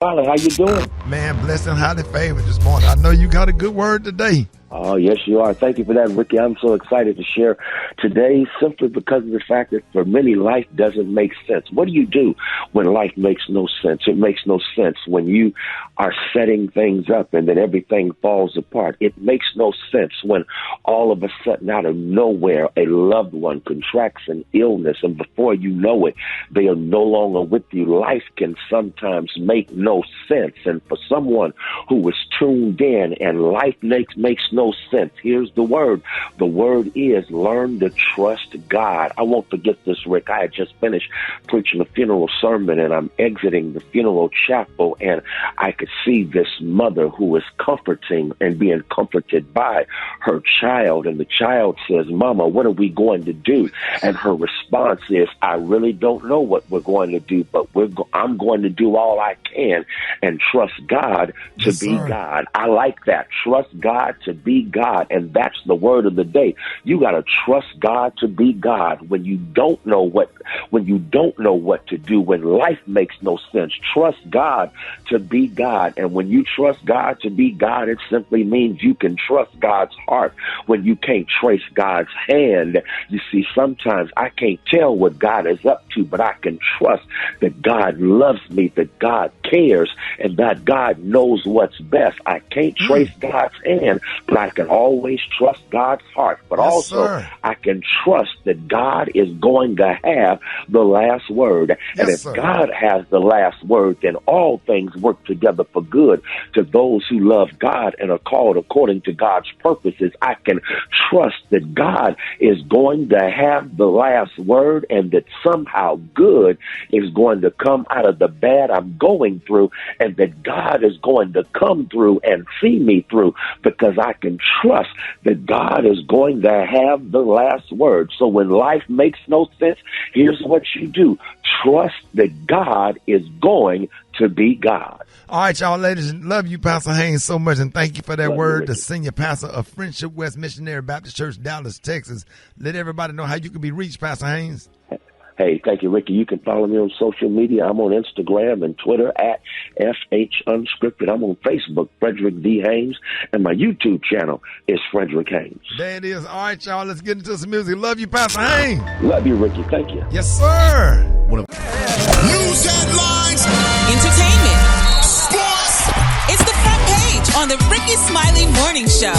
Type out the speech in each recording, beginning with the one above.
Smiley, how you doing? Man, blessed and highly favored this morning. I know you got a good word today. Oh, yes, you are. Thank you for that, Ricky. I'm so excited to share today simply because of the fact that for many, life doesn't make sense. What do you do when life makes no sense? It makes no sense when you are setting things up and then everything falls apart. It makes no sense when all of a sudden, out of nowhere, a loved one contracts an illness, and before you know it, they are no longer with you. Life can sometimes make no sense. And for someone who is tuned in and life makes no sense, here's the word. The word is learn to trust God. I won't forget this, Rick. I had just finished preaching a funeral sermon, and I'm exiting the funeral chapel, and I could see this mother who was comforting and being comforted by her child. And the child says, "Mama, what are we going to do?" And her response is, "I really don't know what we're going to do, but I'm going to do all I can and trust God to be God." I like that. Trust God to be God. And that's the word of the day. You got to trust God to be God when you don't know what to do, when life makes no sense. Trust God to be God. And when you trust God to be God, it simply means you can trust God's heart when you can't trace God's hand. You see, sometimes I can't tell what God is up to, but I can trust that God loves me, that God cares, and that God knows what's best. I can't trace God's hand, but I can always trust God's heart. But I can trust that God is going to have the last word. And if God has the last word, then all things work together for good to those who love God and are called according to God's purposes. I can trust that God is going to have the last word, and that somehow good is going to come out of the bad I'm going through, and that God is going to come through and see me through, because I can trust that God is going to have the last word. So when life makes no sense, here's what you do. Trust that God is going to be God. All right, y'all, ladies, love you, Pastor Haynes, so much, and thank you for that word. You, the senior pastor of Friendship West Missionary Baptist Church, Dallas, Texas. Let everybody know how you can be reached, Pastor Haynes. Hey, thank you, Ricky. You can follow me on social media. I'm on Instagram and Twitter at FH Unscripted. I'm on Facebook, Frederick D. Haynes, and my YouTube channel is Frederick Haynes. There it is. All right, y'all, let's get into some music. Love you, Pastor Haynes. Love you, Ricky. Thank you. Yes, sir. News headlines, entertainment, sports. It's the front page on the Rickey Smiley Morning Show.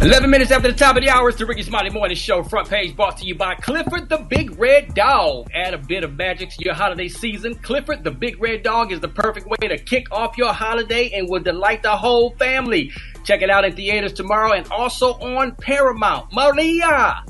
11 minutes after the top of the hour, it's the Rickey Smiley Morning Show. Front page brought to you by Clifford the Big Red Dog. Add a bit of magic to your holiday season. Clifford the Big Red Dog is the perfect way to kick off your holiday and will delight the whole family. Check it out in theaters tomorrow and also on Paramount. Maria!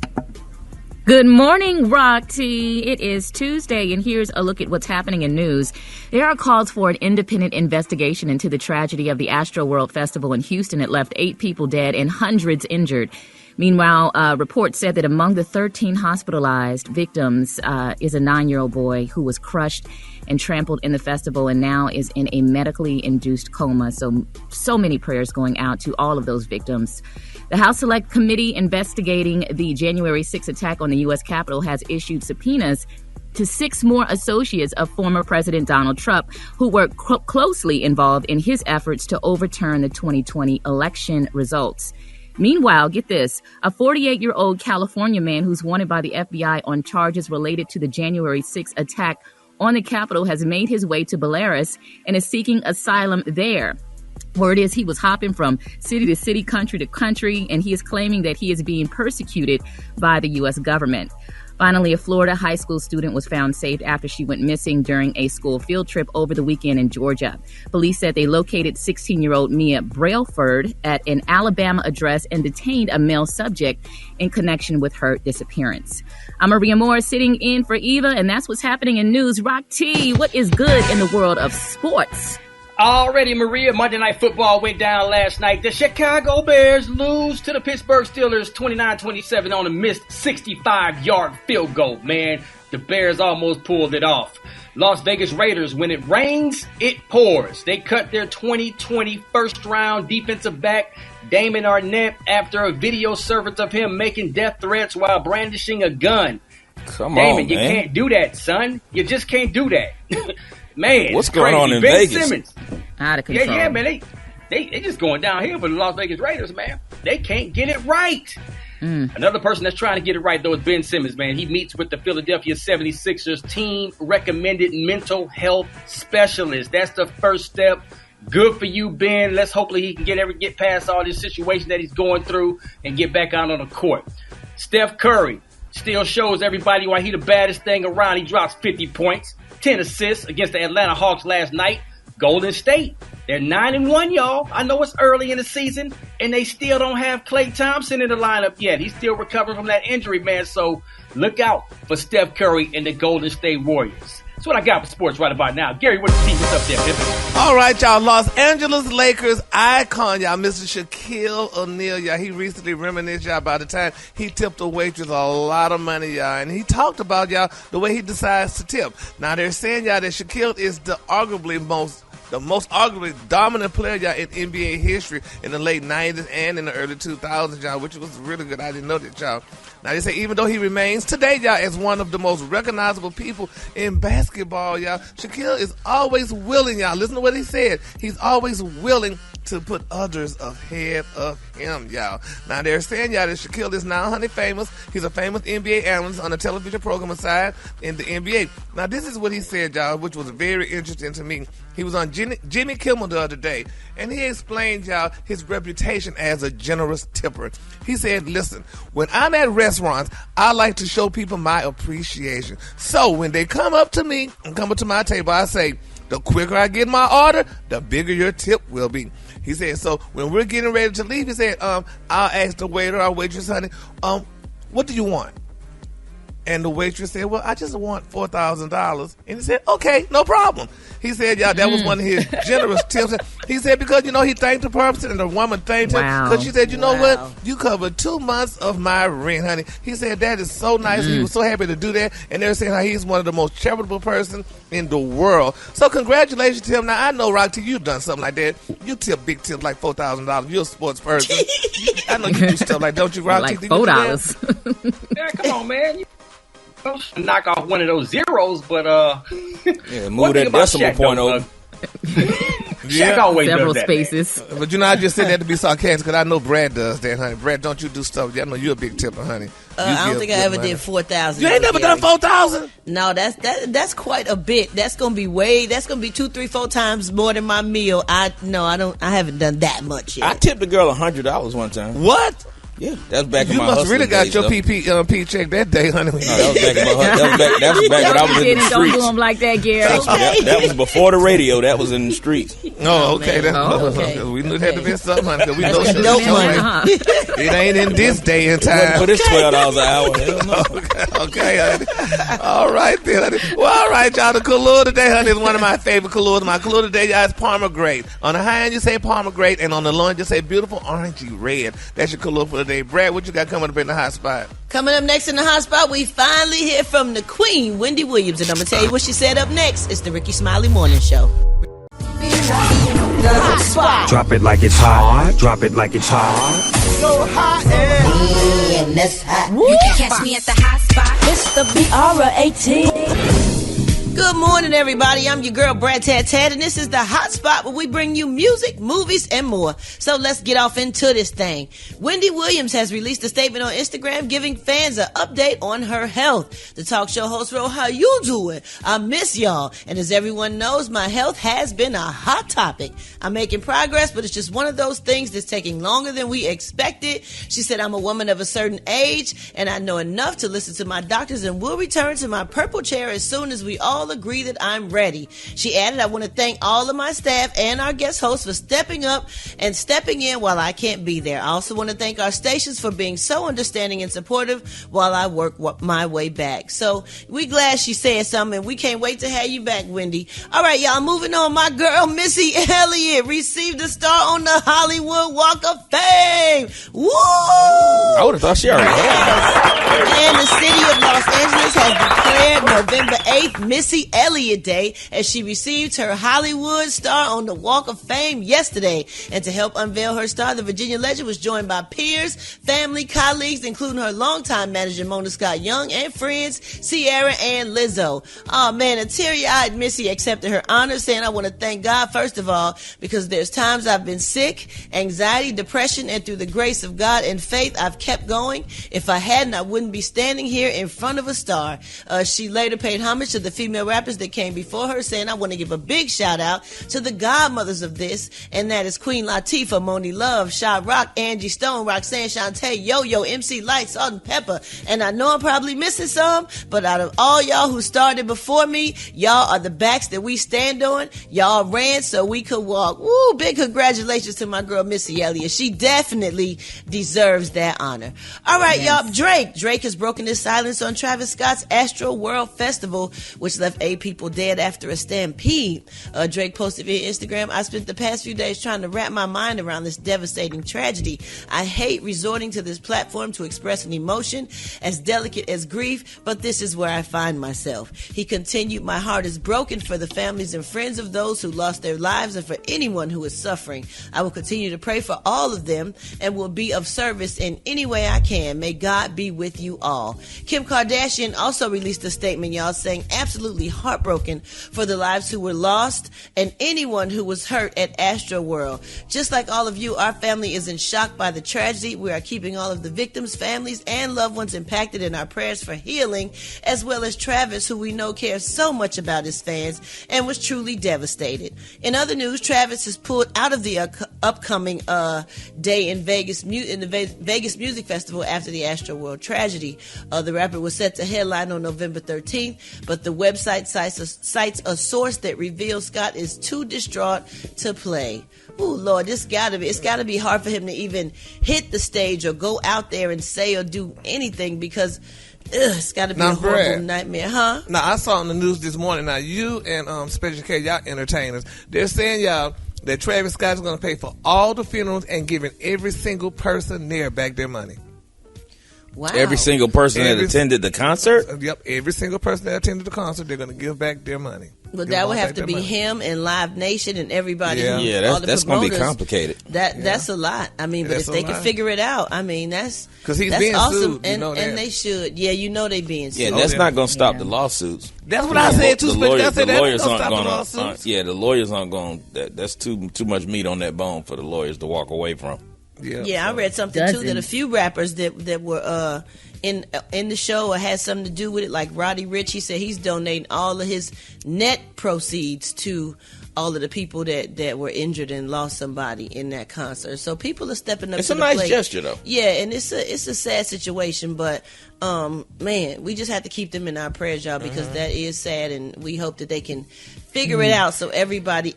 Good morning, Rock T. It is Tuesday, and here's a look at what's happening in news. There are calls for an independent investigation into the tragedy of the Astroworld Festival in Houston. It left 8 people dead and hundreds injured. Meanwhile, reports said that among the 13 hospitalized victims is a 9-year-old boy who was crushed and trampled in the festival and now is in a medically induced coma. So many prayers going out to all of those victims. The House Select Committee investigating the January 6th attack on the U.S. Capitol has issued subpoenas to 6 more associates of former President Donald Trump who were closely involved in his efforts to overturn the 2020 election results. Meanwhile, get this, a 48-year-old California man who's wanted by the FBI on charges related to the January 6th attack on the Capitol has made his way to Belarus and is seeking asylum there. Word is he was hopping from city to city, country to country, and he is claiming that he is being persecuted by the U.S. government. Finally, a Florida high school student was found safe after she went missing during a school field trip over the weekend in Georgia. Police said they located 16-year-old Mia Brailford at an Alabama address and detained a male subject in connection with her disappearance. I'm Maria Moore sitting in for Eva, and that's what's happening in news. Rock T, what is good in the world of sports? Already, Maria, Monday Night Football went down last night. The Chicago Bears lose to the Pittsburgh Steelers 29-27 on a missed 65-yard field goal. Man, the Bears almost pulled it off. Las Vegas Raiders, when it rains, it pours. They cut their 2020 first-round defensive back, Damon Arnett, after a video surfaced of him making death threats while brandishing a gun. Come Damon, on, you man. can't do that, son. You just can't do that. Man, what's it's going crazy. on in Ben Vegas? Simmons. Out of control. Yeah, man. They just going downhill for the Las Vegas Raiders, man. They can't get it right. Another person that's trying to get it right, though, is Ben Simmons, man. He meets with the Philadelphia 76ers team recommended mental health specialist. That's the first step. Good for you, Ben. Let's hopefully he can get past all this situation that he's going through and get back out on the court. Steph Curry still shows everybody why he the baddest thing around. He drops 50 points, 10 assists against the Atlanta Hawks last night. Golden State, they're 9-1, y'all. I know it's early in the season, and they still don't have Klay Thompson in the lineup yet. He's still recovering from that injury, man. So look out for Steph Curry and the Golden State Warriors. That's what I got for sports right about now. Gary, what's the team? What's up there, Pippin? All right, y'all. Los Angeles Lakers icon, y'all, Mr. Shaquille O'Neal, y'all. He recently reminisced, y'all, about the time he tipped a waitress a lot of money, y'all. And he talked about, y'all, the way he decides to tip. Now, they're saying, y'all, that Shaquille is the most arguably dominant player, y'all, in NBA history in the late 90s and in the early 2000s, y'all, which was really good. I didn't know that, y'all. Now, they say even though he remains today, y'all, as one of the most recognizable people in basketball, y'all, Shaquille is always willing, y'all. Listen to what he said. He's always willing to put others ahead of him, y'all. Now, they're saying, y'all, that Shaquille is now honey famous. He's a famous NBA analyst on a television program aside in the NBA. Now, this is what he said, y'all, which was very interesting to me. He was on Jimmy Kimmel the other day, and he explained, y'all, his reputation as a generous tipper. He said, listen, when I'm at restaurants, I like to show people my appreciation. So when they come up to me and come up to my table, I say, the quicker I get my order, the bigger your tip will be. He said, so when we're getting ready to leave, he said, I'll ask the waiter or waitress, honey, what do you want? And the waitress said, well, I just want $4,000. And he said, okay, no problem. He said, yeah, that was one of his generous tips. He said, because, he thanked the person, and the woman thanked him. Because she said, you know what? You covered 2 months of my rent, honey. He said, that is so nice. He was so happy to do that. And they're saying how he's one of the most charitable person in the world. So congratulations to him. Now, I know, Rocky, you've done something like that. You tip big tips like $4,000. You're a sports person. I know you do stuff like, don't you, Rocky? Like $4. Yeah, come on, man. Knock off one of those zeros, but yeah, move that decimal point over. Shaq always several does that, spaces. Man. But I just said that to be sarcastic because I know Brad does that, honey. Brad, don't you do stuff? I know you're a big tipper, honey. I don't think I ever did 4,000. You ain't never done 4,000? No, that's quite a bit. That's gonna be 2, 3, 4 times more than my meal. I haven't done that much yet. I tipped a girl $100 one time. What? Yeah, that's back in my You must really got days, your though. PP check that day, honey. No, that was back in my that was back when I was in the Don't do streets. them like that, Gary. That was before the radio. That was in the streets. Oh, okay. Okay. We knew it had to be something, honey, because we know That's shit. dope money. It ain't in this day and time. But it's $12 an hour. Hell no. Okay, honey. All right, then, honey. Well, all right, y'all. The color today, honey, is one of my favorite colors. My color today, y'all, is pomegranate. On the high end, you say pomegranate, and on the low end, you say beautiful orangey red. That's your color for today. Brad, what you got coming up in the hot spot? Coming up next in the hot spot, we finally hear from the Queen, Wendy Williams, and I'm gonna tell you what she said up next. It's the Rickey Smiley Morning Show. The hot spot. Drop it like it's hot. Drop it like it's hot. So hot and that's hot. You can catch me at the hot spot. It's the BR18. Good morning, everybody. I'm your girl, Brad Tat, and this is the hot spot where we bring you music, movies, and more. So let's get off into this thing. Wendy Williams has released a statement on Instagram giving fans an update on her health. The talk show host wrote, "How you doing? I miss y'all. And as everyone knows, my health has been a hot topic. I'm making progress, but it's just one of those things that's taking longer than we expected." She said, "I'm a woman of a certain age, and I know enough to listen to my doctors and will return to my purple chair as soon as we all agree that I'm ready." She added, "I want to thank all of my staff and our guest hosts for stepping up and stepping in while I can't be there. I also want to thank our stations for being so understanding and supportive while I work my way back." So we glad she said something, and we can't wait to have you back, Wendy. All right, y'all, moving on. My girl, Missy Elliott, received a star on the Hollywood Walk of Fame. Woo! I would have thought she already had. And the city of Los Angeles has declared November 8th Missy Missy Elliott Day as she received her Hollywood star on the Walk of Fame yesterday. And to help unveil her star, the Virginia legend was joined by peers, family, colleagues, including her longtime manager Mona Scott Young and friends Ciara and Lizzo. Oh man, a teary-eyed Missy accepted her honor, saying, "I want to thank God first of all because there's times I've been sick, anxiety, depression, and through the grace of God and faith, I've kept going. If I hadn't, I wouldn't be standing here in front of a star." She later paid homage to the female rappers that came before her, saying, "I want to give a big shout out to the godmothers of this, and that is Queen Latifah, Moni Love, Sha Rock, Angie Stone, Roxanne Shante, Yo-Yo, MC Light, Salt and Pepper. And I know I'm probably missing some, but out of all y'all who started before me, y'all are the backs that we stand on. Y'all ran so we could walk." Woo, big congratulations to my girl Missy Elliott. She definitely deserves that honor. All right, y'all, Drake has broken his silence on Travis Scott's Astro World Festival, which left 8 people dead after a stampede. Drake posted via Instagram, "I spent the past few days trying to wrap my mind around this devastating tragedy. I hate resorting to this platform to express an emotion as delicate as grief, but this is where I find myself." He continued, "My heart is broken for the families and friends of those who lost their lives and for anyone who is suffering. I will continue to pray for all of them and will be of service in any way I can. May God be with you all." Kim Kardashian also released a statement, y'all, saying, "Absolutely heartbroken for the lives who were lost and anyone who was hurt at Astro World. Just like all of you, our family is in shock by the tragedy. We are keeping all of the victims, families, and loved ones impacted in our prayers for healing, as well as Travis, who we know cares so much about his fans and was truly devastated." In other news, Travis has pulled out of the upcoming day in Vegas Vegas Music Festival after the Astro World tragedy. The rapper was set to headline on November 13th, but the website cites a source that reveals Scott is too distraught to play. Ooh, Lord, it's gotta be hard for him to even hit the stage or go out there and say or do anything because it's got to be a horrible nightmare, huh? Now, I saw on the news this morning, now you and Special K, y'all entertainers, they're saying, y'all, that Travis Scott is going to pay for all the funerals and giving every single person there back their money. Wow. Every single person that attended the concert? Yep, every single person that attended the concert, they're going to give back their money. But that would have to be him and Live Nation and everybody. Yeah, that's going to be complicated. That's a lot. I mean, but if they can figure it out, I mean, that's because he's being awesome. sued. And they should. Yeah, you know they being sued. Yeah, that's not going to stop the lawsuits. That's what I said too. The lawyers aren't going to. Yeah, the lawyers aren't going. That's too much meat on that bone for the lawyers to walk away from. Yeah, I read something too that a few rappers that were in the show or had something to do with it, like Roddy Ricch. He said he's donating all of his net proceeds to all of the people that were injured and lost somebody in that concert. So people are stepping up. It's a nice gesture, though. Yeah, and it's a sad situation, but man, we just have to keep them in our prayers, y'all, because that is sad, and we hope that they can figure it out so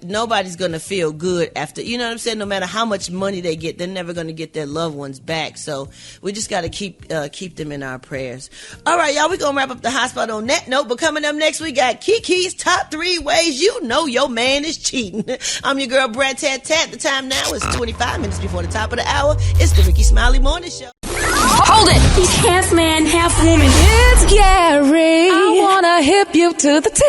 nobody's going to feel good after, you know what I'm saying? No matter how much money they get, they're never going to get their loved ones back. So we just got to keep them in our prayers. All right, y'all, we're going to wrap up the hot spot on that note, but coming up next, we got Kiki's top 3 ways you know your man is cheating. I'm your girl, Brad Tat Tat. The time now is 25 minutes before the top of the hour. It's the Rickey Smiley Morning Show. Hold it! He's half man, half woman. It's Gary. I wanna hip you to the T.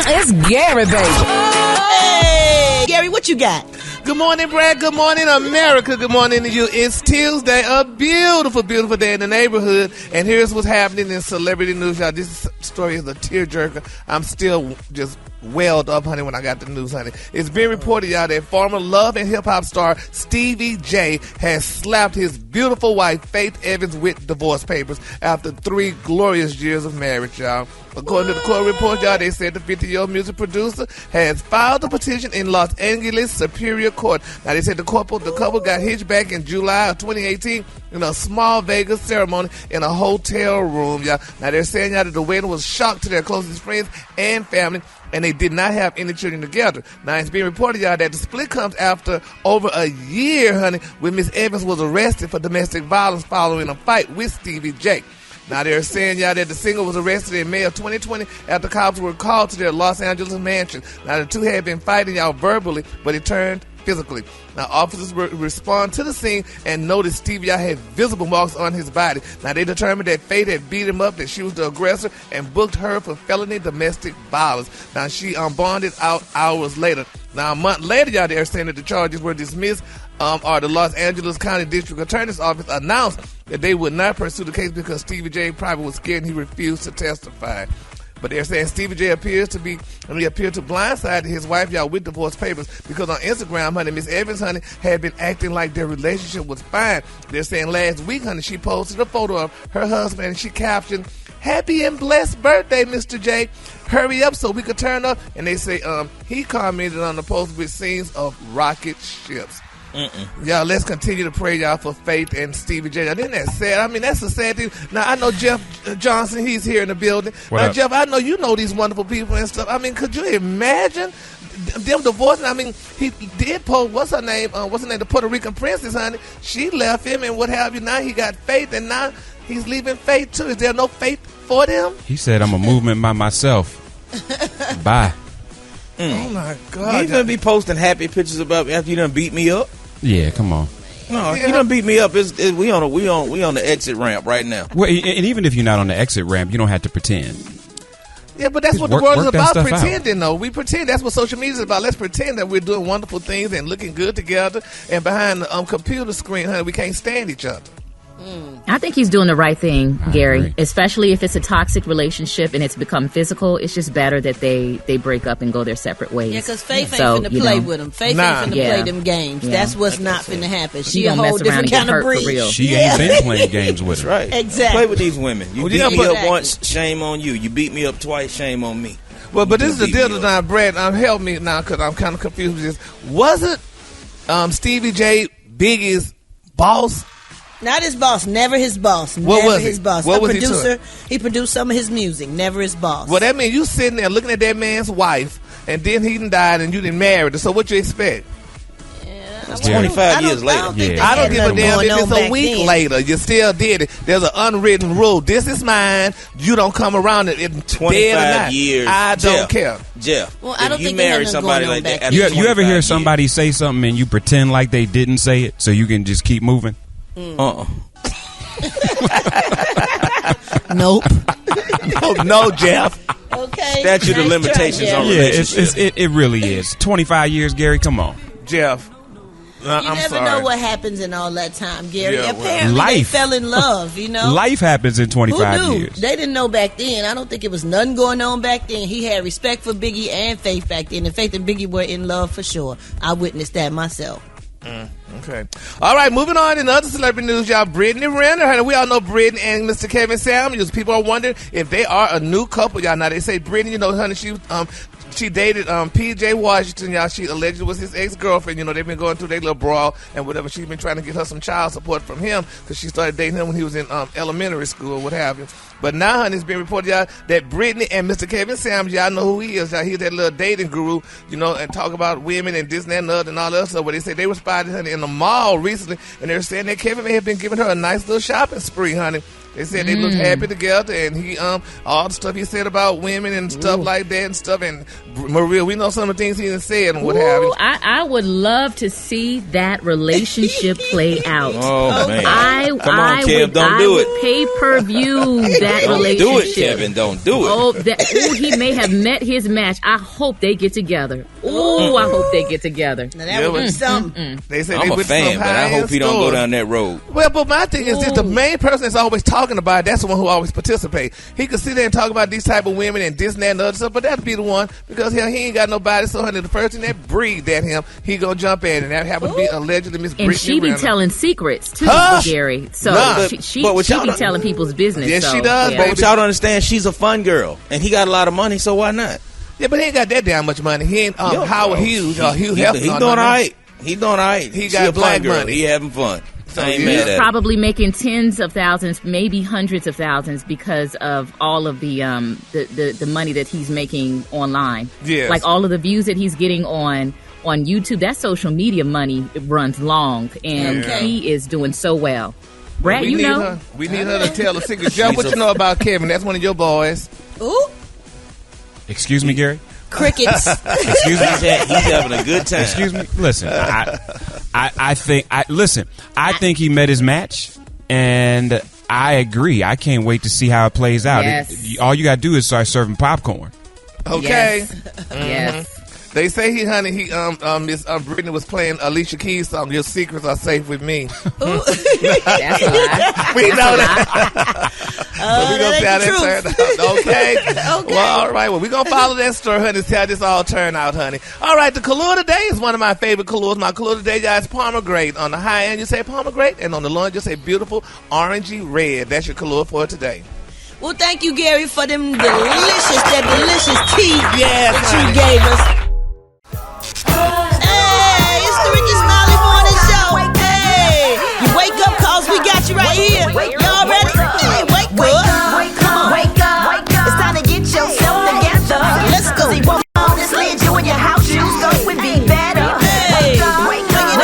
It's Gary, baby. Hey, Gary, what you got? Good morning, Brad. Good morning, America. Good morning to you. It's Tuesday, a beautiful, beautiful day in the neighborhood. And here's what's happening in celebrity news, y'all. This story is a tearjerker. I'm still just welled up, honey, when I got the news, honey. It's been reported, y'all, that former love and hip-hop star Stevie J has slapped his beautiful wife, Faith Evans, with divorce papers after 3 glorious years of marriage, y'all. According to the court report, y'all, they said the 50-year-old music producer has filed a petition in Los Angeles Superior Court. Now, they said the couple got hitched back in July of 2018 in a small Vegas ceremony in a hotel room, y'all. Now, they're saying, y'all, that the wedding was a shock to their closest friends and family, and they did not have any children together. Now, it's being reported, y'all, that the split comes after over a year, honey, when Miss Evans was arrested for domestic violence following a fight with Stevie J. Now, they're saying, y'all, that the singer was arrested in May of 2020 after cops were called to their Los Angeles mansion. Now, the two had been fighting, y'all, verbally, but it turned physically. Now, officers respond to the scene and noticed Stevie had visible marks on his body. Now, they determined that Faith had beat him up, that she was the aggressor, and booked her for felony domestic violence. Now, she bonded out hours later. Now, a month later, y'all, they're saying that the charges were dismissed. The Los Angeles County District Attorney's Office announced that they would not pursue the case because Stevie J probably was scared and he refused to testify. But they're saying Stevie J appeared to blindside his wife, y'all, with divorce papers, because on Instagram, honey, Miss Evans, honey, had been acting like their relationship was fine. They're saying last week, honey, she posted a photo of her husband and she captioned, "Happy and blessed birthday, Mr. J. Hurry up so we could turn up." And they say he commented on the post with scenes of rocket ships. Y'all, let's continue to pray, y'all, for Faith and Stevie J. Now, isn't that sad? I mean, that's a sad thing. Now, I know Jeff Johnson, he's here in the building. What now, up? Jeff, I know you know these wonderful people and stuff. I mean, could you imagine them divorcing? I mean, he did post, what's her name, the Puerto Rican princess, honey. She left him and what have you. Now he got Faith, and now he's leaving Faith, too. Is there no faith for them? He said, "I'm a movement by myself." Bye. Oh, my God. You ain't gonna be posting happy pictures about me after you done beat me up. Yeah, come on. No, you done beat me up. We on the exit ramp right now. Well, and even if you're not on the exit ramp, you don't have to pretend. Yeah, but that's Just what the world is work that about, stuff pretending, though. We pretend. That's what social media is about. Let's pretend that we're doing wonderful things and looking good together. And behind the computer screen, honey, we can't stand each other. I think he's doing the right thing, Gary, agree. especially if it's a toxic relationship and it's become physical. It's just better that they break up and go their separate ways. Yeah, because Faith ain't finna play with him. Faith ain't finna play them games. Yeah. That's what's not finna happen. She a gonna whole mess around different and get kind of hurt for breed. real. She ain't been playing games with her. Right. Exactly. Play with these women. You beat me Exactly. up once, shame on you. You beat me up twice, shame on me. Well, but You this is the beat deal me up. now, Brad. Help me now because I'm kind of confused with this. Wasn't Stevie J Biggie's boss? Not his boss. Never his boss. What never was his he? boss. What a was he to producer. it? He produced some of his music. Never his boss. Well, that means you sitting there looking at that man's wife, and then he done died, and you didn't marry her. So what you expect? That's 25 years later. I don't give a damn if it's a week later. You still did it. There's an unwritten rule. This is mine. You don't come around it in 25 years. I don't care. Jeff, Well, I don't if you think there's marry nothing somebody going like on that, back after You ever 25 hear years, somebody say something and you pretend like they didn't say it so you can just keep moving? Nope. No, Jeff. Okay. Statute of nice limitations try, on Jeff. Yeah, relationships. it really is. 25 years, Gary, come on. Jeff. You I'm never sorry. know what happens in all that time, Gary. Yeah, well. Apparently, they Life. fell in love. You know, Life happens in 25 Who knew? years. They didn't know back then. I don't think it was nothing going on back then. He had respect for Biggie and Faith back then, and Faith and Biggie were in love for sure. I witnessed that myself. Okay. All right, moving on in other celebrity news, y'all. Brittany Renner, honey, we all know Brittany and Mr. Kevin Samuels. People are wondering if they are a new couple, y'all. Now, they say Brittany, you know, honey, she dated P.J. Washington, y'all. She allegedly was his ex-girlfriend. You know, they've been going through their little brawl and whatever. She's been trying to get her some child support from him because she started dating him when he was in elementary school or what have you. But now, honey, it's been reported, y'all, that Brittany and Mr. Kevin Samuels, y'all know who he is. Y'all, he's that little dating guru, you know, and talk about women and this and that and other and all that stuff. But they say they were spotted, honey, in the mall recently, and they're saying that Kevin may have been giving her a nice little shopping spree, honey. They said they looked happy together, and he all the stuff he said about women and stuff like that and stuff. And Maria, we know some of the things he done said and what have you. I would love to see that relationship play out. Oh, man. Come on, I Kev, would, don't I do would it. pay-per-view that Don't relationship. do it, Kevin. Don't do it. He may have met his match. I hope they get together. I hope they get together. Now that would be something. They say I'm they a went to fan, some but I high-end hope he don't go stores. down that road. Well, but my thing is this: the main person that's always talking about it, that's the one who always participates. He could sit there and talk about these type of women and this and that and other stuff, but that'd be the one because hell, he ain't got nobody. So, honey, the first thing that breathed at him, he gonna jump at, and that happened to be allegedly Miss Brittany And she be Renner. telling secrets too, Gary. So Nah. she But what be y'all- telling people's business. Yes, so, she does, yeah. But what y'all don't understand, she's a fun girl, and he got a lot of money, so why not? Yeah, but he ain't got that damn much money. He ain't Howard Hughes or Hugh He Hefner. doing all right. He doing all right. He She got a fun black girl. money. He having fun. I ain't yeah. mad at it. Probably making tens of thousands, maybe hundreds of thousands, because of all of the money that he's making online. Yes. Like all of the views that he's getting on YouTube. That social media money runs long, and he is doing so well. Brad, we you need know, her. We need her to tell a secret. Jeff, what you know about Kevin? That's one of your boys. Ooh. Excuse me, Gary? Crickets. Excuse me, Jack. He's having a good time. Excuse me. Listen, I think he met his match, and I agree. I can't wait to see how it plays out. Yes. All you gotta do is start serving popcorn. Okay. Yes. Yes. They say Miss Brittany was playing Alicia Keys' song, "Your Secrets Are Safe with Me." That's a lie. We know that. So we're going to see how that turn out. Okay. Well, all right. Well, we're going to follow that story, honey, see how this all turn out, honey. All right. The color today is one of my favorite colors. My color today, guys, pomegranate. On the high end, you say pomegranate, and on the low end, you say beautiful orangey red. That's your color for today. Well, thank you, Gary, for them delicious tea that honey. you gave us. Hey, it's the Rickey Smiley Morning Show. Hey, you wake up calls, we got you right here. Y'all ready? Hey, wake up. Come on. Wake up. It's time to get yourself together. Let's go. See, walk on this lid, you in your house shoes, so it would be better. Hey, wake up.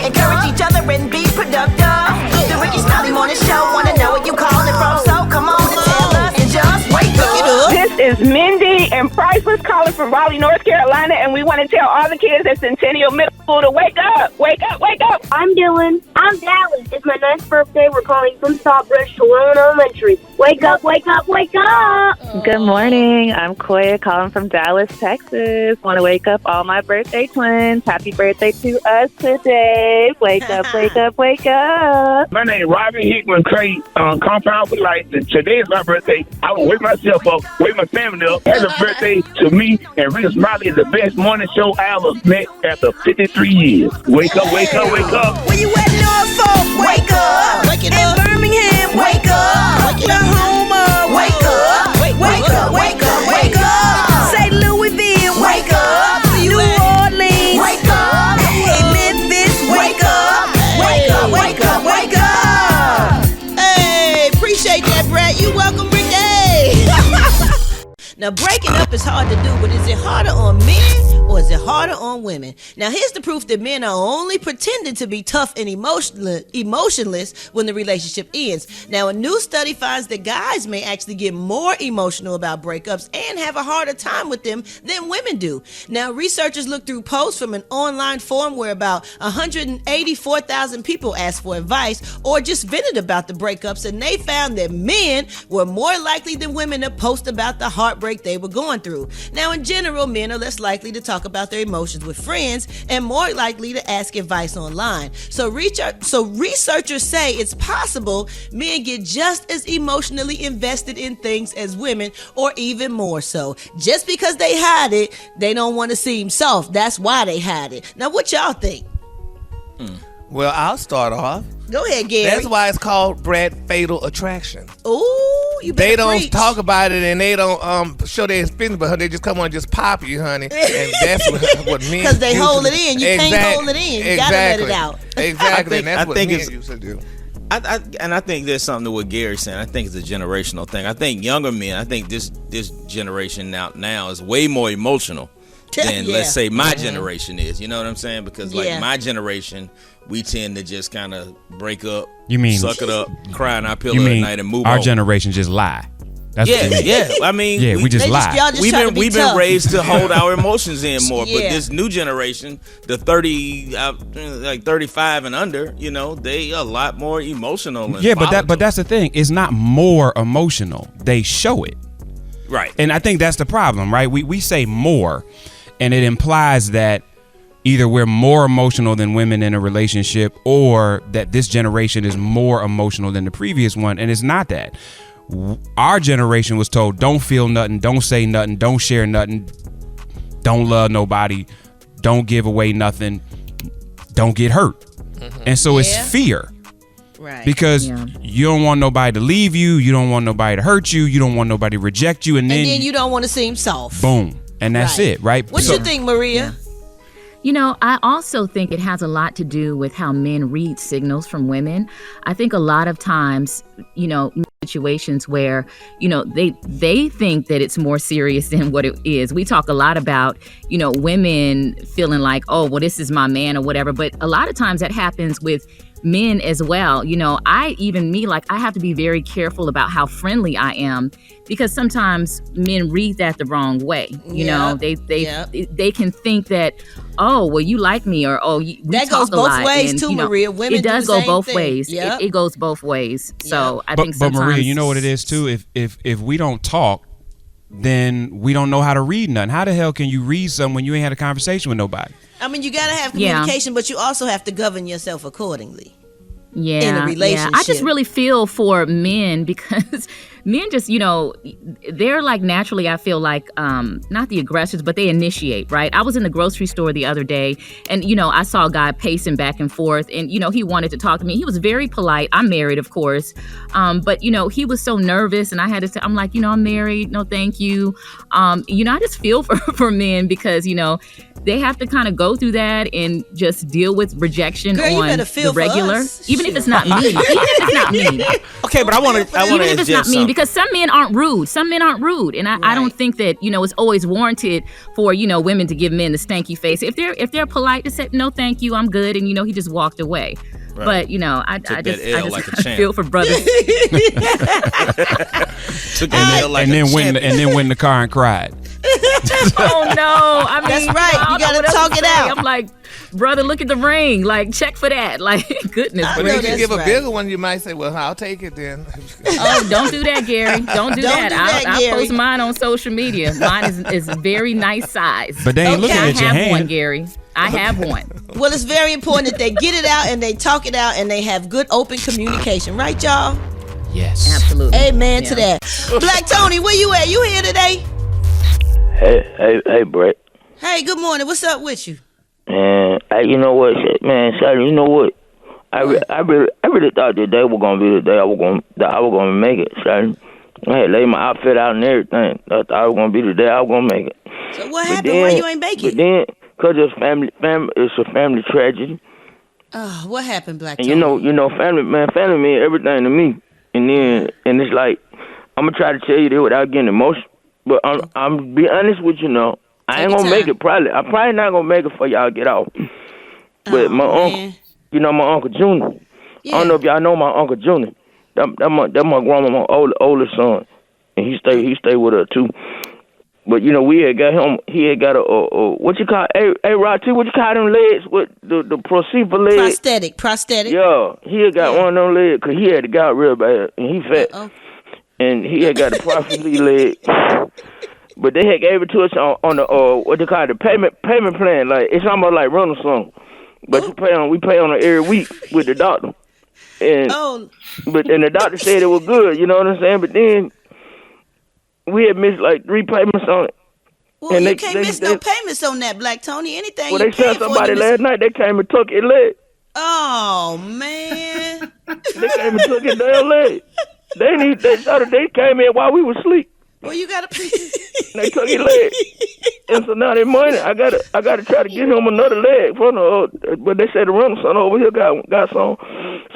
Encourage each other and be productive. The Rickey Smiley Morning Show, wanna know where you calling from, so come on and tell us and just wake up. This is Mindy and Priceless calling from Raleigh, North Carolina, and we want to tell all the kids at Centennial Middle School to wake up, wake up, wake up. I'm Dylan. I'm Dallas. It's my 9th birthday. We're calling from Sawbridge to Lone Elementary. Wake up, wake up, wake up. Good morning. I'm Koya calling from Dallas, Texas. Want to wake up all my birthday twins. Happy birthday to us today. Wake up, wake up, wake up. My name is Robin Hickman Cray, Compound for Life. Today is my birthday. I will wake myself up, wake my family up. Happy birthday to me, and Rickey Smiley is the best morning show I ever met after 53 years. Wake up, wake up, wake up. Where you at, Norfolk? Wake up. Wake it up. In Birmingham, wake up. Wake it up. Oklahoma, wake up. Wake up, wake up, wake up. St. Louisville, wake up. New Orleans, wake up. Hey, Memphis, wake up. Wake up, wake up, wake up. Hey, appreciate that, Brad. You welcome, Ricky. Now, breaking up is hard to do, but is it harder on men or is it harder on women? Now, here's the proof that men are only pretending to be tough and emotionless when the relationship ends. Now, a new study finds that guys may actually get more emotional about breakups and have a harder time with them than women do. Now, researchers looked through posts from an online forum where about 184,000 people asked for advice or just vented about the breakups, and they found that men were more likely than women to post about the heartbreak they were going through. Now, in general, men are less likely to talk about their emotions with friends and more likely to ask advice online. So researchers say it's possible men get just as emotionally invested in things as women, or even more so. Just because they hide it, they don't want to seem soft. That's why they hide it. Now, what y'all think? Well, I'll start off. Go ahead, Gary. That's why it's called Brad Fatal Attraction. Ooh, you better They don't preach. talk about it, and they don't show their experience, but they just come on and just pop you, honey. And that's what men because they used hold to it do. in. You can't hold it in. You gotta let it out. Exactly. And that's what men it's- used to do. I think there's something to what Gary's saying. I think it's a generational thing. I think younger men, I think this generation now is way more emotional than, let's say, my generation is. You know what I'm saying? Because like my generation, we tend to just kind of break up, You mean suck it up, cry in our pillow You at mean night and move our on. generation just lie? That's what you mean. Yeah. I mean, we just lie. We've been raised to hold our emotions in more, Yeah. but this new generation, the 35 and under, you know, they a lot more emotional. And but that's the thing. It's not more emotional. They show it. Right. And I think that's the problem, right? We say more, and it implies that either we're more emotional than women in a relationship, or that this generation is more emotional than the previous one, and it's not that. Our generation was told, don't feel nothing, don't say nothing, don't share nothing, don't love nobody, don't give away nothing, don't get hurt. And so it's fear. Right. Because you don't want nobody to leave you, you don't want nobody to hurt you, you don't want nobody to reject you, and then you don't want to seem soft. Boom. And that's it, right? What you think, Maria? You know, I also think it has a lot to do with how men read signals from women. I think a lot of times, you know, situations where, you know, they think that it's more serious than what it is. We talk a lot about, you know, women feeling like, oh, well, this is my man or whatever. But a lot of times that happens with men as well. You know, I have to be very careful about how friendly I am, because sometimes men read that the wrong way. You know, they can think that, oh, well, you like me, or that goes both ways too, Maria. Women it does go both thing. ways. Yep. It goes both ways. So I think but sometimes, Maria, you know what it is too. If we don't talk, then we don't know how to read nothing. How the hell can you read something when you ain't had a conversation with nobody? I mean, you got to have communication, but you also have to govern yourself accordingly. Yeah, in a relationship. I just really feel for men, because men just, you know, they're like naturally, I feel like, not the aggressors, but they initiate, right? I was in the grocery store the other day, and, you know, I saw a guy pacing back and forth, and, you know, he wanted to talk to me. He was very polite. I'm married, of course. But, you know, he was so nervous, and I had to say, I'm like, you know, I'm married. No, thank you. You know, I just feel for men, because, you know, they have to kind of go through that and just deal with rejection on the regular, even if it's not me. Even if it's not me. Okay, but I want to. Even if it's not me, because some men aren't rude. Some men aren't rude, and I don't think that, you know, it's always warranted for, you know, women to give men the stanky face. If they're polite to say no, thank you, I'm good, and, you know, he just walked away. Right. But, you know, I just like feel for brothers. Took an L like and then went in the car and cried. Oh no! I mean, that's right. You gotta talk it out. I'm like, brother, look at the ring. Like, check for that. Like, goodness. But if you give a bigger one, you might say, "Well, I'll take it then." Oh, don't do that, Gary. Don't do that. I'll post mine on social media. Mine is very nice size. But they ain't looking at your hand. I have one, Gary. I have one. Well, it's very important that they get it out and they talk it out and they have good open communication, right, y'all? Yes, absolutely. Amen to that. Black Tony, where you at? You here today? Hey, Brett. Hey, good morning. What's up with you? Man, you know what, man? Sorry, you know what? I really thought today was gonna be the day I was gonna make it. Sorry, I had laid my outfit out and everything. I thought it was gonna be the day I was gonna make it. So what happened? Why you ain't making it? But then, cause it's it's a family tragedy. Oh, what happened, Black Tony? And you know, family mean everything to me. And it's like, I'm gonna try to tell you this without getting emotional. But I'm be honest with you now. I ain't gonna make it probably. I'm probably not gonna make it for y'all get out. But my uncle, you know my Uncle Junior. Yeah. I don't know if y'all know my Uncle Junior. That my grandma's older son. And he stay with her too. But you know, we had got him. He had got a what you call Rod T? What you call them legs? What the procedure legs? Prosthetic. Yeah, he had got one of them legs because he had the gout real bad and he fat. And he had got a prosthetic leg. But they had gave it to us on the what they call the payment plan. Like it's almost like rental song, but we pay on it every week with the doctor. And but the doctor said it was good. You know what I'm saying? But then we had missed like 3 payments on it. Well, and you can't miss no payments on that, Black Tony. Anything well, you they sent somebody last night. They came and took his leg. Oh man! They came and took his damn leg. They came in while we were asleep. Well, you gotta pay. They took his leg, and so now that money, I gotta try to get him another leg from the. But they said the rental son over here got some,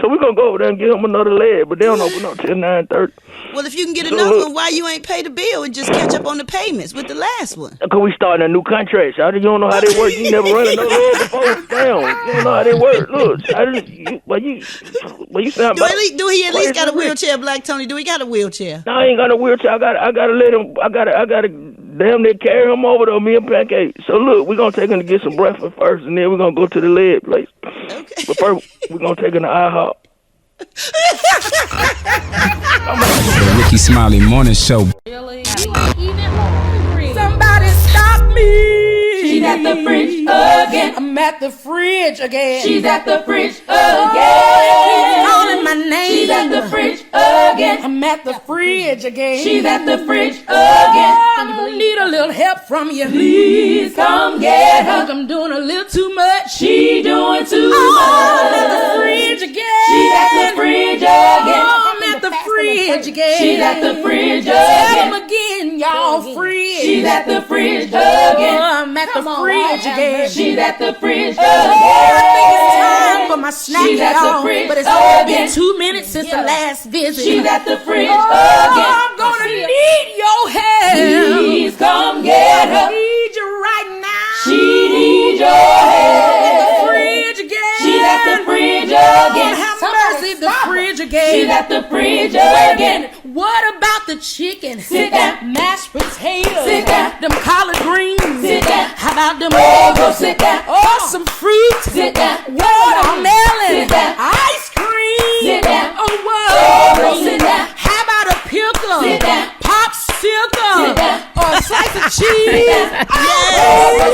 so we're gonna go over there and get him another leg. But they don't open up till 9:30. Well, if you can get another one, why you ain't pay the bill and just catch up on the payments with the last one? Because we starting a new contract, y'all. You don't know how they work. You never run another leg before. Damn, you don't know how they work. Look, you sound. Do he at least got a wheelchair, Black Tony? Do he got a wheelchair? No, I ain't got a wheelchair. I gotta let him. I gotta damn near carry him over to me and Pancake. So look, we're gonna take him to get some breakfast first, and then we're gonna go to the leg place. Okay. But first, we're gonna take him to IHOP. The Rickey Smiley Morning Show. Really? Somebody stop me. She's at the fridge again. I'm at the fridge again. She's at the fridge again. Calling my name. She's at the fridge again. I'm at the fridge again. She's at the fridge again. I need a little help from you. Please come get her. I'm doing a little too much. She doing too much. I'm at the fridge again. She's at the fridge again. I'm at the fridge again. She's at the fridge again. Tell them again, y'all. Fridge. She's at the fridge again. I'm at the fridge again. She's at the fridge again. I think it's time for my snack, y'all. But it's only been 2 minutes since the last visit. She's at the fridge again. I'm gonna need your help. Please come get her. I need you right now. She needs your help. At the fridge again. She's at the fridge again. fridge again. She's at the fridge again. What about the chicken? Sit down. Mashed potatoes. Sit down. Them collard greens. Sit down. How about them Go sit down. or some fruit? Sit down. Watermelon. Sit down. Ice cream. Sit down. Oh, what? Go sit down. How about a pickle? Sit down. Popsicle. Sit down. Or a slice of cheese. Sit down. Oh,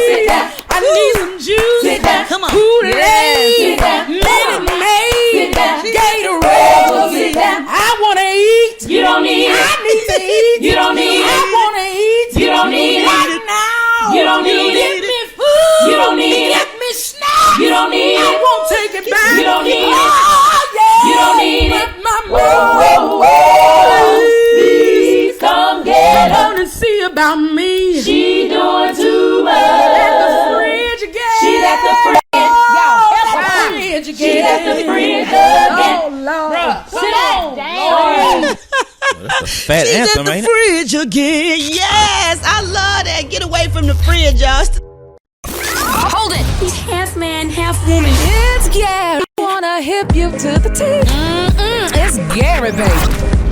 Sit down. I need some juice. Sit down. Come on. Kool-Aid. Sit down. Minute Maid. Sit down. Gatorade. Sit down. I want to eat. You don't need it. I need to eat. You don't need it. I want to eat. You don't need it. Right now. You don't need Give it. me food. You don't need it. Give me snacks. You don't need I it. won't take it back. You don't need it. Oh, yeah. You don't need it. But my Whoa, please come get I her. want to see about me. She doing too much. At the fridge again. She's at the fridge. At the fridge again. She's at the fridge again. Oh, Lord. Bruh, Sit down. down. That's a fat She's anthem, at the ain't it? fridge again. Yes, I love that. Get away from the fridge, y'all. Hold it. He's half man, half woman. It's Gary. Wanna hip you to the teeth. It's Gary, baby.